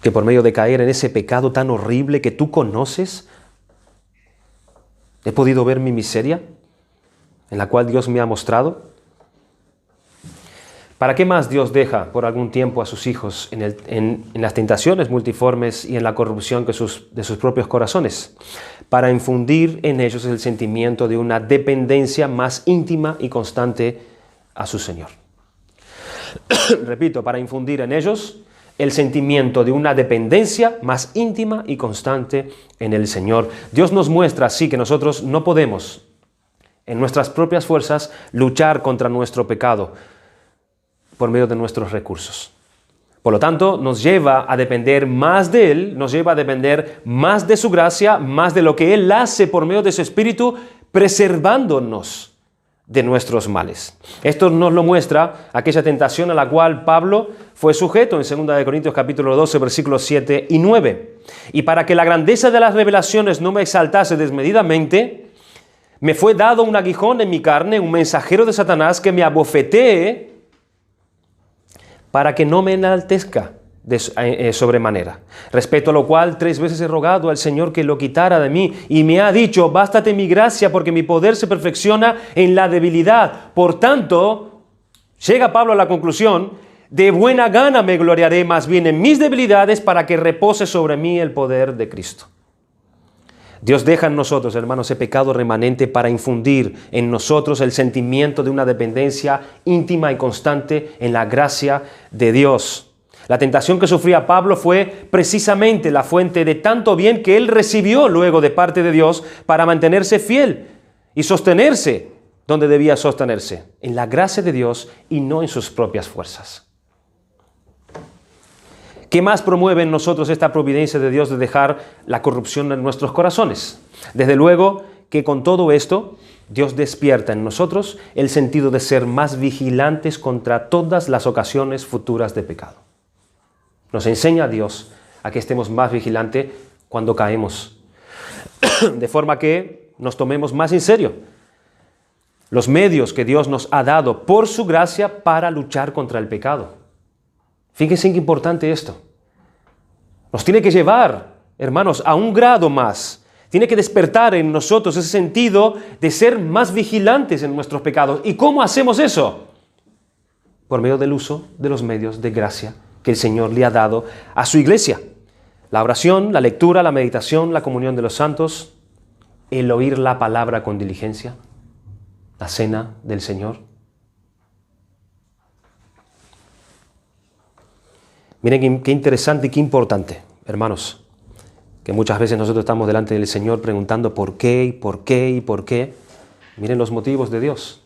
Que por medio de caer en ese pecado tan horrible que tú conoces, he podido ver mi miseria, en la cual Dios me ha mostrado. ¿Para qué más Dios deja por algún tiempo a sus hijos en las tentaciones multiformes y en la corrupción de sus propios corazones? Para infundir en ellos el sentimiento de una dependencia más íntima y constante a su Señor. Repito, para infundir en ellos el sentimiento de una dependencia más íntima y constante en el Señor. Dios nos muestra así que nosotros no podemos, en nuestras propias fuerzas, luchar contra nuestro pecado por medio de nuestros recursos. Por lo tanto, nos lleva a depender más de Él, nos lleva a depender más de su gracia, más de lo que Él hace por medio de su Espíritu, preservándonos de nuestros males. Esto nos lo muestra aquella tentación a la cual Pablo fue sujeto en 2 Corintios capítulo 12, versículos 7 y 9. Y para que la grandeza de las revelaciones no me exaltase desmedidamente, me fue dado un aguijón en mi carne, un mensajero de Satanás que me abofetee para que no me enaltezca sobremanera. Respecto a lo cual 3 veces he rogado al Señor que lo quitara de mí, y me ha dicho, bástate mi gracia, porque mi poder se perfecciona en la debilidad. Por tanto, llega Pablo a la conclusión, de buena gana me gloriaré más bien en mis debilidades, para que repose sobre mí el poder de Cristo. Dios deja en nosotros, hermanos, ese pecado remanente para infundir en nosotros el sentimiento de una dependencia íntima y constante en la gracia de Dios. La tentación que sufría Pablo fue precisamente la fuente de tanto bien que él recibió luego de parte de Dios para mantenerse fiel y sostenerse donde debía sostenerse, en la gracia de Dios y no en sus propias fuerzas. ¿Qué más promueve en nosotros esta providencia de Dios de dejar la corrupción en nuestros corazones? Desde luego que con todo esto, Dios despierta en nosotros el sentido de ser más vigilantes contra todas las ocasiones futuras de pecado. Nos enseña a Dios a que estemos más vigilantes cuando caemos, de forma que nos tomemos más en serio los medios que Dios nos ha dado por su gracia para luchar contra el pecado. Fíjense qué importante esto. Nos tiene que llevar, hermanos, a un grado más. Tiene que despertar en nosotros ese sentido de ser más vigilantes en nuestros pecados. ¿Y cómo hacemos eso? Por medio del uso de los medios de gracia que el Señor le ha dado a su iglesia. La oración, la lectura, la meditación, la comunión de los santos, el oír la palabra con diligencia, la cena del Señor. Miren qué interesante y qué importante, hermanos, que muchas veces nosotros estamos delante del Señor preguntando por qué y por qué y por qué. Miren los motivos de Dios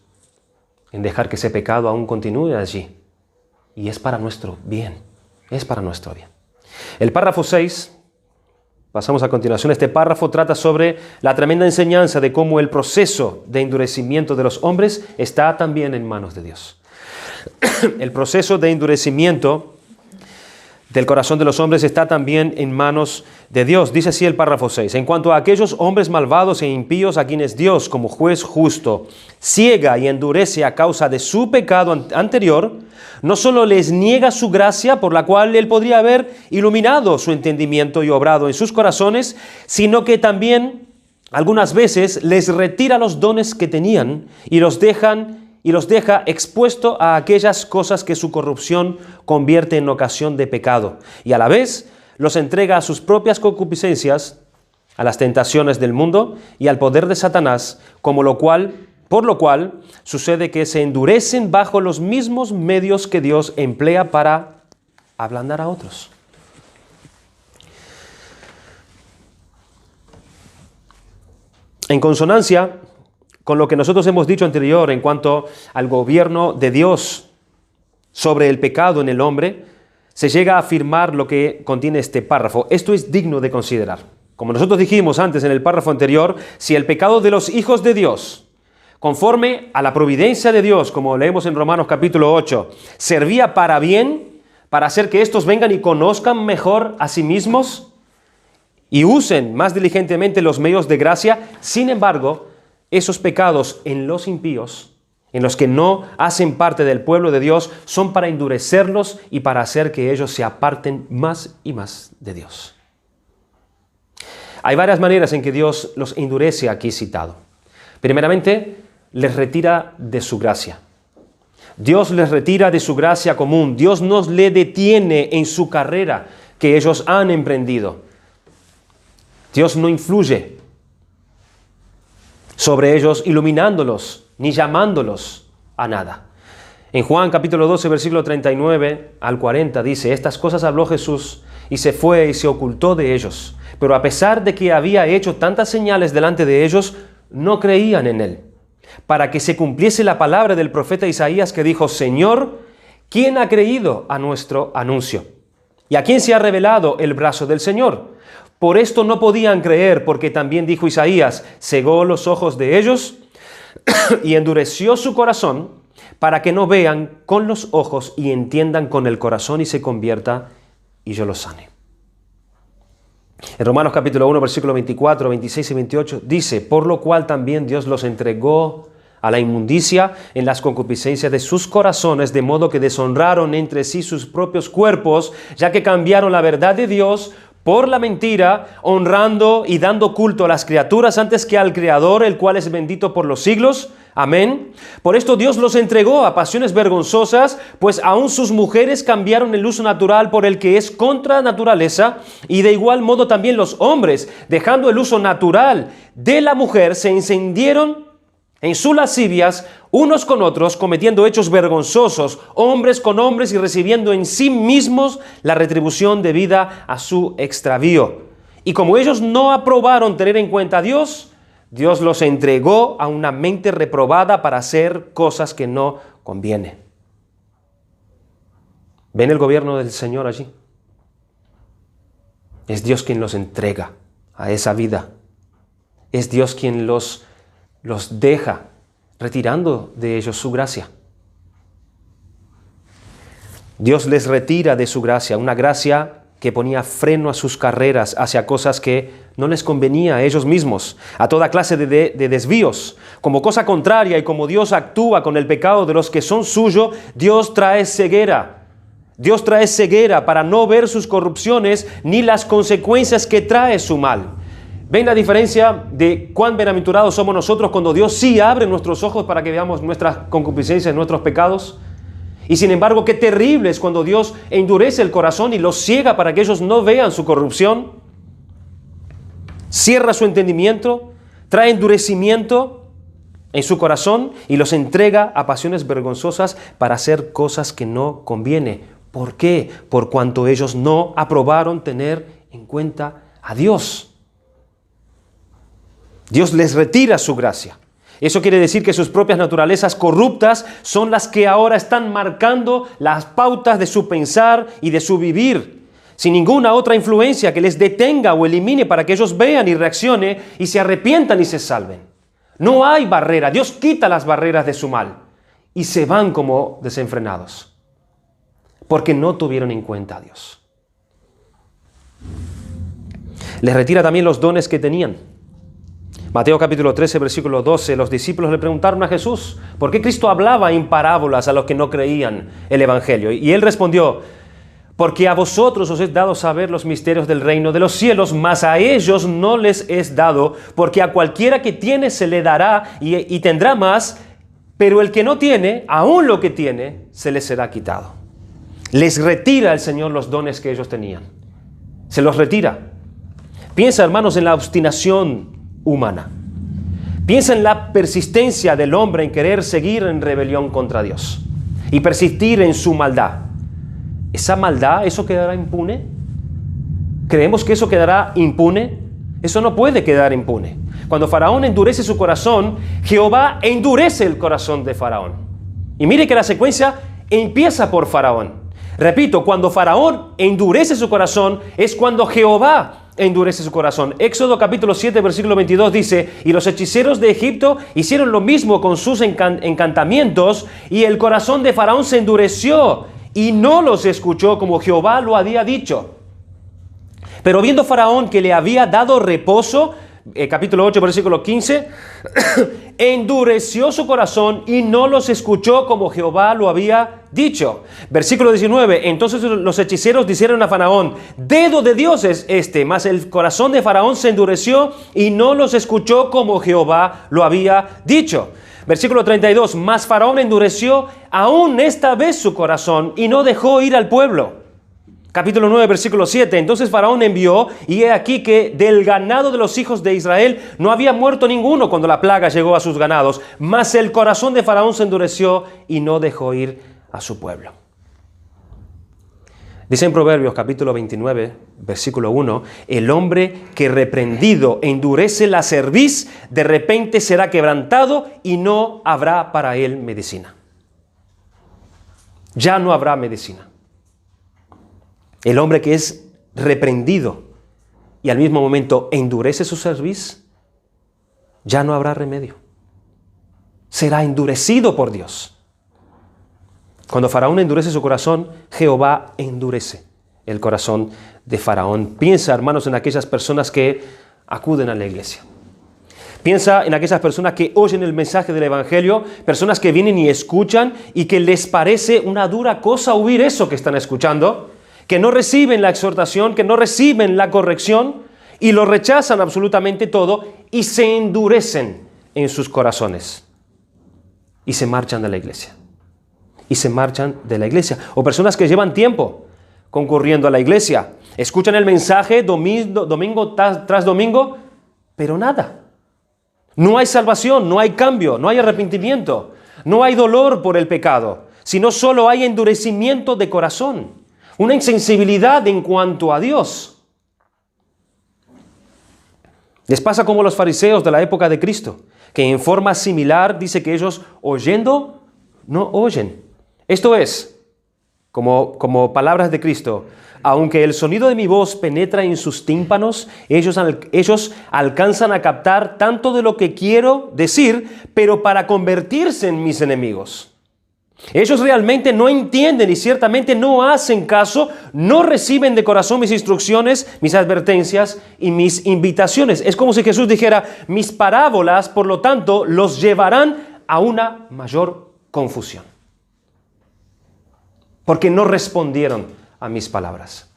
en dejar que ese pecado aún continúe allí. Y es para nuestro bien, es para nuestro bien. El párrafo 6, pasamos a continuación, este párrafo trata sobre la tremenda enseñanza de cómo el proceso de endurecimiento de los hombres está también en manos de Dios. El proceso de endurecimiento del corazón de los hombres está también en manos de Dios. Dice así el párrafo 6. En cuanto a aquellos hombres malvados e impíos a quienes Dios, como juez justo, ciega y endurece a causa de su pecado anterior, no solo les niega su gracia por la cual Él podría haber iluminado su entendimiento y obrado en sus corazones, sino que también algunas veces les retira los dones que tenían y los deja expuesto a aquellas cosas que su corrupción convierte en ocasión de pecado, y a la vez los entrega a sus propias concupiscencias, a las tentaciones del mundo y al poder de Satanás, por lo cual sucede que se endurecen bajo los mismos medios que Dios emplea para ablandar a otros. En consonancia con lo que nosotros hemos dicho anterior en cuanto al gobierno de Dios sobre el pecado en el hombre, se llega a afirmar lo que contiene este párrafo. Esto es digno de considerar. Como nosotros dijimos antes en el párrafo anterior, si el pecado de los hijos de Dios, conforme a la providencia de Dios, como leemos en Romanos capítulo 8, servía para bien, para hacer que estos vengan y conozcan mejor a sí mismos y usen más diligentemente los medios de gracia, sin embargo, esos pecados en los impíos, en los que no hacen parte del pueblo de Dios, son para endurecerlos y para hacer que ellos se aparten más y más de Dios. Hay varias maneras en que Dios los endurece aquí citado. Primeramente, les retira de su gracia. Dios les retira de su gracia común. Dios no les detiene en su carrera que ellos han emprendido. Dios no influye sobre ellos, iluminándolos, ni llamándolos a nada. En Juan capítulo 12, versículo 39 al 40 dice: estas cosas habló Jesús y se fue y se ocultó de ellos. Pero a pesar de que había hecho tantas señales delante de ellos, no creían en él. Para que se cumpliese la palabra del profeta Isaías que dijo: Señor, ¿quién ha creído a nuestro anuncio? ¿Y a quién se ha revelado el brazo del Señor? Por esto no podían creer, porque también dijo Isaías: cegó los ojos de ellos y endureció su corazón, para que no vean con los ojos y entiendan con el corazón y se convierta y yo los sane. En Romanos capítulo 1, versículo 24, 26 y 28 dice: por lo cual también Dios los entregó a la inmundicia en las concupiscencias de sus corazones, de modo que deshonraron entre sí sus propios cuerpos, ya que cambiaron la verdad de Dios por la mentira, honrando y dando culto a las criaturas antes que al Creador, el cual es bendito por los siglos. Amén. Por esto Dios los entregó a pasiones vergonzosas, pues aún sus mujeres cambiaron el uso natural por el que es contra naturaleza, y de igual modo también los hombres, dejando el uso natural de la mujer, se encendieron en sus lascivias unos con otros, cometiendo hechos vergonzosos, hombres con hombres, y recibiendo en sí mismos la retribución debida a su extravío. Y como ellos no aprobaron tener en cuenta a Dios, Dios los entregó a una mente reprobada para hacer cosas que no conviene. ¿Ven el gobierno del Señor allí? Es Dios quien los entrega a esa vida. Es Dios quien los deja, retirando de ellos su gracia. Dios les retira de su gracia, una gracia que ponía freno a sus carreras hacia cosas que no les convenía a ellos mismos, a toda clase de desvíos. Como cosa contraria y como Dios actúa con el pecado de los que son suyos, Dios trae ceguera. Dios trae ceguera para no ver sus corrupciones ni las consecuencias que trae su mal. ¿Ven la diferencia de cuán bienaventurados somos nosotros cuando Dios sí abre nuestros ojos para que veamos nuestras concupiscencias, nuestros pecados? Y sin embargo, qué terrible es cuando Dios endurece el corazón y los ciega para que ellos no vean su corrupción. Cierra su entendimiento, trae endurecimiento en su corazón y los entrega a pasiones vergonzosas para hacer cosas que no conviene. ¿Por qué? Por cuanto ellos no aprobaron tener en cuenta a Dios. Dios les retira su gracia. Eso quiere decir que sus propias naturalezas corruptas son las que ahora están marcando las pautas de su pensar y de su vivir, sin ninguna otra influencia que les detenga o elimine para que ellos vean y reaccionen y se arrepientan y se salven. No hay barrera. Dios quita las barreras de su mal y se van como desenfrenados, porque no tuvieron en cuenta a Dios. Les retira también los dones que tenían. Mateo capítulo 13, versículo 12, los discípulos le preguntaron a Jesús, ¿por qué Cristo hablaba en parábolas a los que no creían el Evangelio? Y él respondió, porque a vosotros os es dado saber los misterios del reino de los cielos, mas a ellos no les es dado, porque a cualquiera que tiene se le dará y tendrá más, pero el que no tiene, aún lo que tiene, se le será quitado. Les retira el Señor los dones que ellos tenían. Se los retira. Piensa, hermanos, en la obstinación humana. Piensa en la persistencia del hombre en querer seguir en rebelión contra Dios y persistir en su maldad. ¿Esa maldad, eso quedará impune? ¿Creemos que eso quedará impune? Eso no puede quedar impune. Cuando Faraón endurece su corazón, Jehová endurece el corazón de Faraón. Y mire que la secuencia empieza por Faraón. Repito, cuando Faraón endurece su corazón, es cuando Jehová endurece su corazón. Éxodo capítulo 7, versículo 22 dice, y los hechiceros de Egipto hicieron lo mismo con sus encantamientos, y el corazón de Faraón se endureció, y no los escuchó como Jehová lo había dicho. Pero viendo Faraón que le había dado reposo, capítulo 8, versículo 15, endureció su corazón y no los escuchó como Jehová lo había dicho. Versículo 19, entonces los hechiceros dijeron a Faraón, dedo de Dios es este, mas el corazón de Faraón se endureció y no los escuchó como Jehová lo había dicho. Versículo 32, mas Faraón endureció aún esta vez su corazón y no dejó ir al pueblo. Capítulo 9, versículo 7. Entonces Faraón envió, y he aquí que del ganado de los hijos de Israel no había muerto ninguno cuando la plaga llegó a sus ganados, mas el corazón de Faraón se endureció y no dejó ir a su pueblo. Dice en Proverbios capítulo 29, versículo 1, el hombre que reprendido endurece la cerviz, de repente será quebrantado y no habrá para él medicina. Ya no habrá medicina. El hombre que es reprendido y al mismo momento endurece su cerviz, ya no habrá remedio. Será endurecido por Dios. Cuando Faraón endurece su corazón, Jehová endurece el corazón de Faraón. Piensa, hermanos, en aquellas personas que acuden a la iglesia. Piensa en aquellas personas que oyen el mensaje del Evangelio, personas que vienen y escuchan y que les parece una dura cosa oír eso que están escuchando, que no reciben la exhortación, que no reciben la corrección y lo rechazan absolutamente todo y se endurecen en sus corazones y se marchan de la iglesia. Y se marchan de la iglesia. O personas que llevan tiempo concurriendo a la iglesia, escuchan el mensaje domingo tras domingo, pero nada. No hay salvación, no hay cambio, no hay arrepentimiento, no hay dolor por el pecado, sino solo hay endurecimiento de corazón. Una insensibilidad en cuanto a Dios. Les pasa como los fariseos de la época de Cristo, que en forma similar dice que ellos oyendo no oyen. Esto es, como palabras de Cristo, aunque el sonido de mi voz penetra en sus tímpanos, ellos alcanzan a captar tanto de lo que quiero decir, pero para convertirse en mis enemigos. Ellos realmente no entienden y ciertamente no hacen caso, no reciben de corazón mis instrucciones, mis advertencias y mis invitaciones. Es como si Jesús dijera, mis parábolas, por lo tanto, los llevarán a una mayor confusión. Porque no respondieron a mis palabras.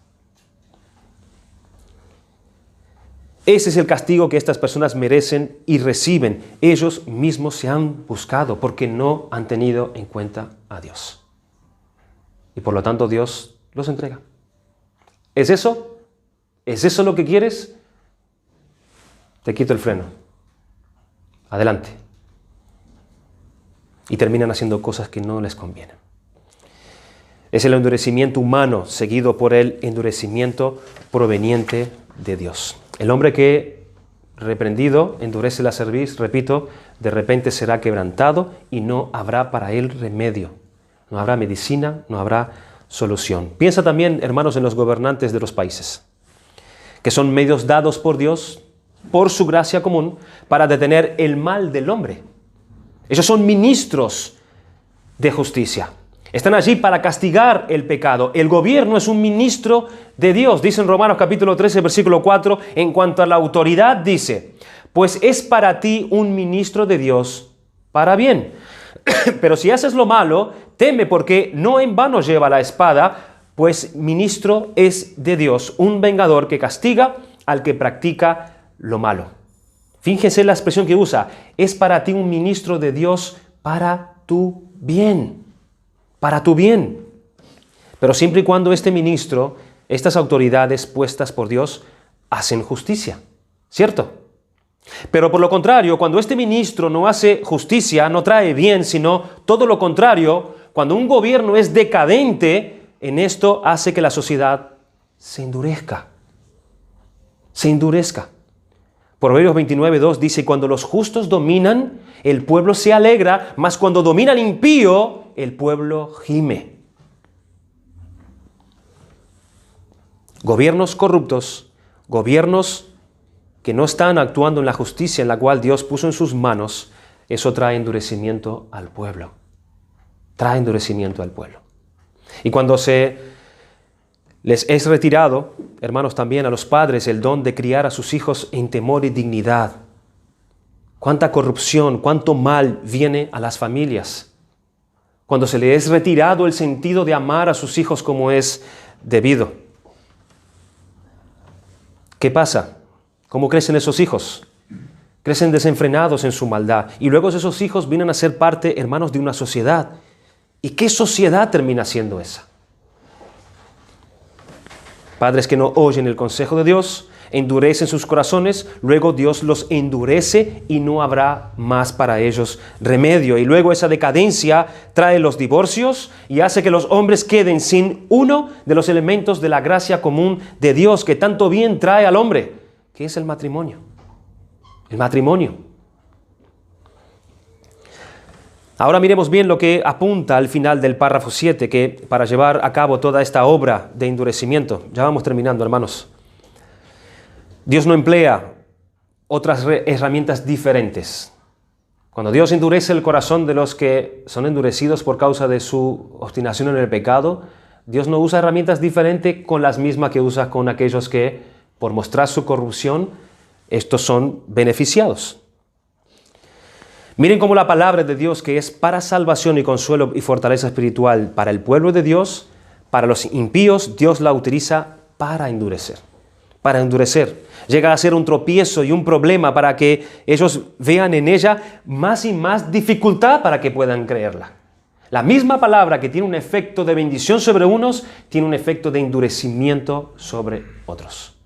Ese es el castigo que estas personas merecen y reciben. Ellos mismos se han buscado porque no han tenido en cuenta a Dios. Y por lo tanto Dios los entrega. ¿Es eso? ¿Es eso lo que quieres? Te quito el freno. Adelante. Y terminan haciendo cosas que no les convienen. Es el endurecimiento humano seguido por el endurecimiento proveniente de Dios. El hombre que, reprendido, endurece la cerviz, repito, de repente será quebrantado y no habrá para él remedio. No habrá medicina, no habrá solución. Piensa también, hermanos, en los gobernantes de los países, que son medios dados por Dios, por su gracia común, para detener el mal del hombre. Ellos son ministros de justicia. Están allí para castigar el pecado. El gobierno es un ministro de Dios. Dice en Romanos capítulo 13, versículo 4, en cuanto a la autoridad, dice, pues es para ti un ministro de Dios para bien. Pero si haces lo malo, teme porque no en vano lleva la espada, pues ministro es de Dios, un vengador que castiga al que practica lo malo. Fíjense la expresión que usa, es para ti un ministro de Dios para tu bien. Para tu bien. Pero siempre y cuando este ministro, estas autoridades puestas por Dios, hacen justicia. ¿Cierto? Pero por lo contrario, cuando este ministro no hace justicia, no trae bien, sino todo lo contrario, cuando un gobierno es decadente, en esto hace que la sociedad se endurezca. Se endurezca. Proverbios 29:2 dice, cuando los justos dominan, el pueblo se alegra, mas cuando domina el impío, el pueblo gime. Gobiernos corruptos, gobiernos que no están actuando en la justicia en la cual Dios puso en sus manos, eso trae endurecimiento al pueblo. Trae endurecimiento al pueblo. Y cuando se les es retirado, hermanos, también a los padres el don de criar a sus hijos en temor y dignidad. Cuánta corrupción, cuánto mal viene a las familias. Cuando se les es retirado el sentido de amar a sus hijos como es debido. ¿Qué pasa? ¿Cómo crecen esos hijos? Crecen desenfrenados en su maldad. Y luego esos hijos vienen a ser parte, hermanos, de una sociedad. ¿Y qué sociedad termina siendo esa? Padres que no oyen el consejo de Dios, endurecen sus corazones, luego Dios los endurece y no habrá más para ellos remedio. Y luego esa decadencia trae los divorcios y hace que los hombres queden sin uno de los elementos de la gracia común de Dios que tanto bien trae al hombre, que es el matrimonio. El matrimonio. Ahora miremos bien lo que apunta al final del párrafo 7, que para llevar a cabo toda esta obra de endurecimiento, ya vamos terminando, hermanos. Dios no emplea otras herramientas diferentes. Cuando Dios endurece el corazón de los que son endurecidos por causa de su obstinación en el pecado, Dios no usa herramientas diferentes con las mismas que usa con aquellos que, por mostrar su corrupción, estos son beneficiados. Miren cómo la palabra de Dios, que es para salvación y consuelo y fortaleza espiritual para el pueblo de Dios, para los impíos, Dios la utiliza para endurecer. Para endurecer. Llega a ser un tropiezo y un problema para que ellos vean en ella más y más dificultad para que puedan creerla. La misma palabra que tiene un efecto de bendición sobre unos, tiene un efecto de endurecimiento sobre otros.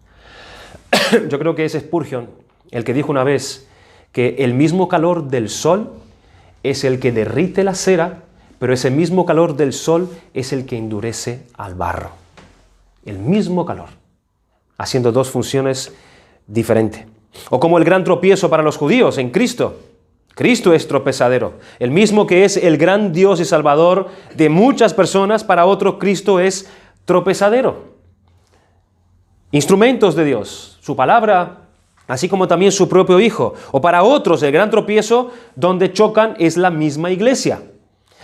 Yo creo que es Spurgeon el que dijo una vez que el mismo calor del sol es el que derrite la cera, pero ese mismo calor del sol es el que endurece al barro. El mismo calor, haciendo dos funciones diferentes. O como el gran tropiezo para los judíos en Cristo. Cristo es tropezadero. El mismo que es el gran Dios y Salvador de muchas personas, para otros Cristo es tropezadero. Instrumentos de Dios, su palabra, así como también su propio Hijo. O para otros el gran tropiezo donde chocan es la misma iglesia.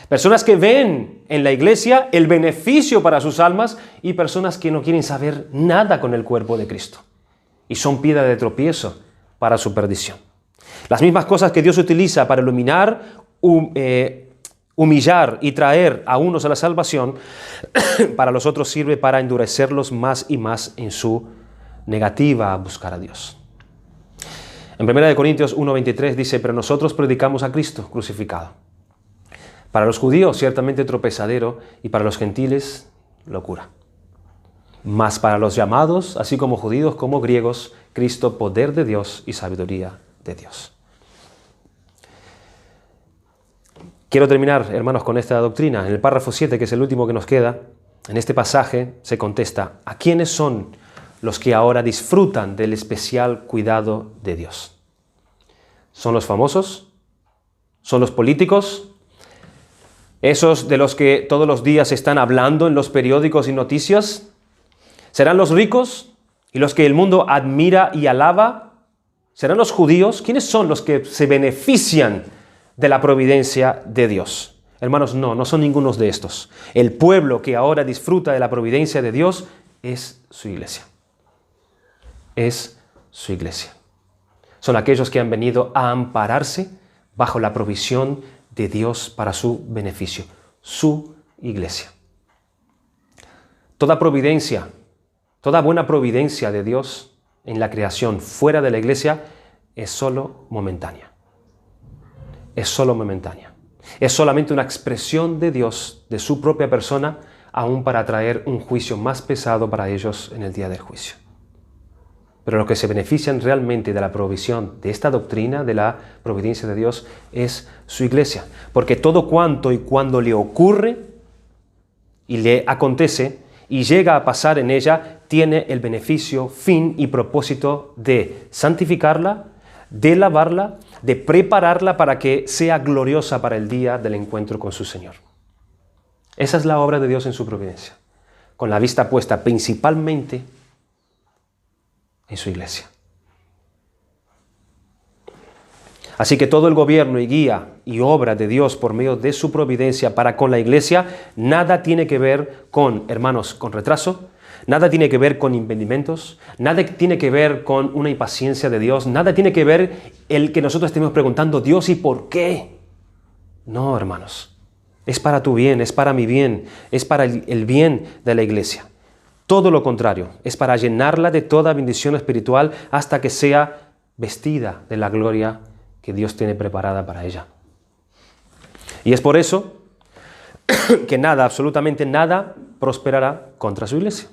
Personas que ven en la iglesia el beneficio para sus almas y personas que no quieren saber nada con el cuerpo de Cristo y son piedra de tropiezo para su perdición. Las mismas cosas que Dios utiliza para iluminar, humillar y traer a unos a la salvación, para los otros sirve para endurecerlos más y más en su negativa a buscar a Dios. En 1 Corintios 1:23 dice: pero nosotros predicamos a Cristo crucificado. Para los judíos ciertamente tropezadero y para los gentiles locura. Mas para los llamados, así como judíos como griegos, Cristo poder de Dios y sabiduría de Dios. Quiero terminar, hermanos, con esta doctrina. En el párrafo 7, que es el último que nos queda, en este pasaje se contesta: ¿a quiénes son los que ahora disfrutan del especial cuidado de Dios? ¿Son los famosos? ¿Son los políticos? ¿Esos de los que todos los días están hablando en los periódicos y noticias? ¿Serán los ricos y los que el mundo admira y alaba? ¿Serán los judíos? ¿Quiénes son los que se benefician de la providencia de Dios? Hermanos, no son ninguno de estos. El pueblo que ahora disfruta de la providencia de Dios es su iglesia. Es su iglesia. Son aquellos que han venido a ampararse bajo la provisión de Dios para su beneficio. Su iglesia. Toda providencia, toda buena providencia de Dios en la creación fuera de la iglesia es solo momentánea. Es solo momentánea. Es solamente una expresión de Dios, de su propia persona, aún para traer un juicio más pesado para ellos en el día del juicio. Pero los que se benefician realmente de la provisión de esta doctrina, de la providencia de Dios, es su iglesia. Porque todo cuanto y cuando le ocurre y le acontece y llega a pasar en ella, tiene el beneficio, fin y propósito de santificarla, de lavarla, de prepararla para que sea gloriosa para el día del encuentro con su Señor. Esa es la obra de Dios en su providencia, con la vista puesta principalmente en su iglesia. Así que todo el gobierno y guía y obra de Dios por medio de su providencia para con la iglesia, nada tiene que ver con, hermanos, con retraso, nada tiene que ver con impedimentos, nada tiene que ver con una impaciencia de Dios, nada tiene que ver el que nosotros estemos preguntando: Dios, ¿y por qué? No, hermanos, es para tu bien, es para mi bien, es para el bien de la iglesia. Todo lo contrario, es para llenarla de toda bendición espiritual hasta que sea vestida de la gloria que Dios tiene preparada para ella. Y es por eso que nada, absolutamente nada, prosperará contra su iglesia.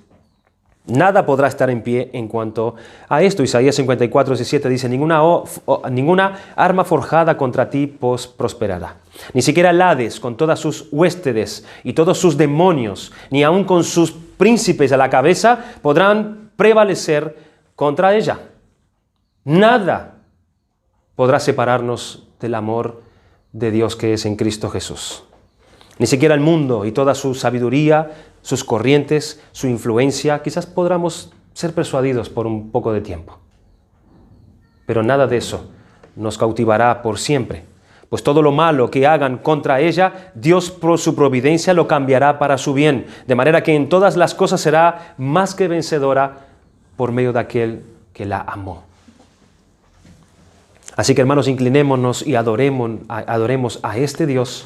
Nada podrá estar en pie en cuanto a esto. Isaías 54:17 dice: ninguna arma forjada contra ti prosperará. Ni siquiera el Hades con todas sus huéspedes y todos sus demonios, ni aun con sus príncipes a la cabeza, podrán prevalecer contra ella. Nada podrá separarnos del amor de Dios que es en Cristo Jesús. Ni siquiera el mundo y toda su sabiduría, sus corrientes, su influencia, quizás podamos ser persuadidos por un poco de tiempo. Pero nada de eso nos cautivará por siempre, pues todo lo malo que hagan contra ella, Dios por su providencia lo cambiará para su bien, de manera que en todas las cosas será más que vencedora por medio de aquel que la amó. Así que, hermanos, inclinémonos y adoremos a este Dios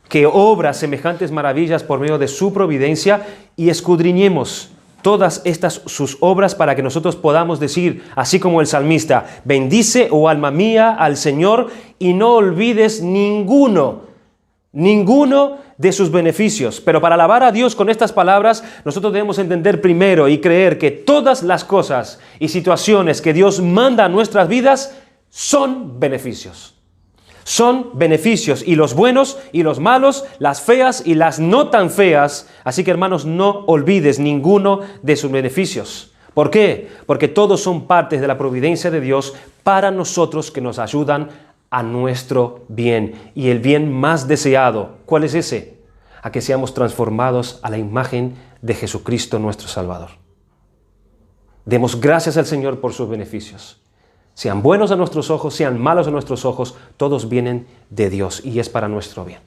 que obra semejantes maravillas por medio de su providencia, y escudriñemos todas estas sus obras para que nosotros podamos decir, así como el salmista: bendice, oh alma mía, al Señor, y no olvides ninguno de sus beneficios. Pero para alabar a Dios con estas palabras, nosotros debemos entender primero y creer que todas las cosas y situaciones que Dios manda a nuestras vidas son beneficios. Son beneficios, y los buenos y los malos, las feas y las no tan feas. Así que, hermanos, no olvides ninguno de sus beneficios. ¿Por qué? Porque todos son partes de la providencia de Dios para nosotros, que nos ayudan a nuestro bien. Y el bien más deseado, ¿cuál es ese? A que seamos transformados a la imagen de Jesucristo nuestro Salvador. Demos gracias al Señor por sus beneficios. Sean buenos a nuestros ojos, sean malos a nuestros ojos, todos vienen de Dios y es para nuestro bien.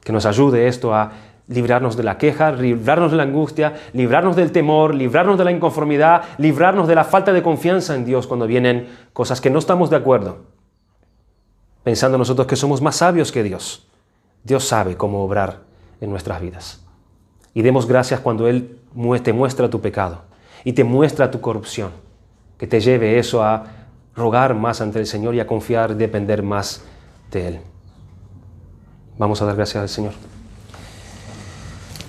Que nos ayude esto a librarnos de la queja, librarnos de la angustia, librarnos del temor, librarnos de la inconformidad, librarnos de la falta de confianza en Dios cuando vienen cosas que no estamos de acuerdo. Pensando nosotros que somos más sabios que Dios. Dios sabe cómo obrar en nuestras vidas. Y demos gracias cuando Él te muestra tu pecado y te muestra tu corrupción. Que te lleve eso a rogar más ante el Señor y a confiar, depender más de Él. Vamos a dar gracias al Señor.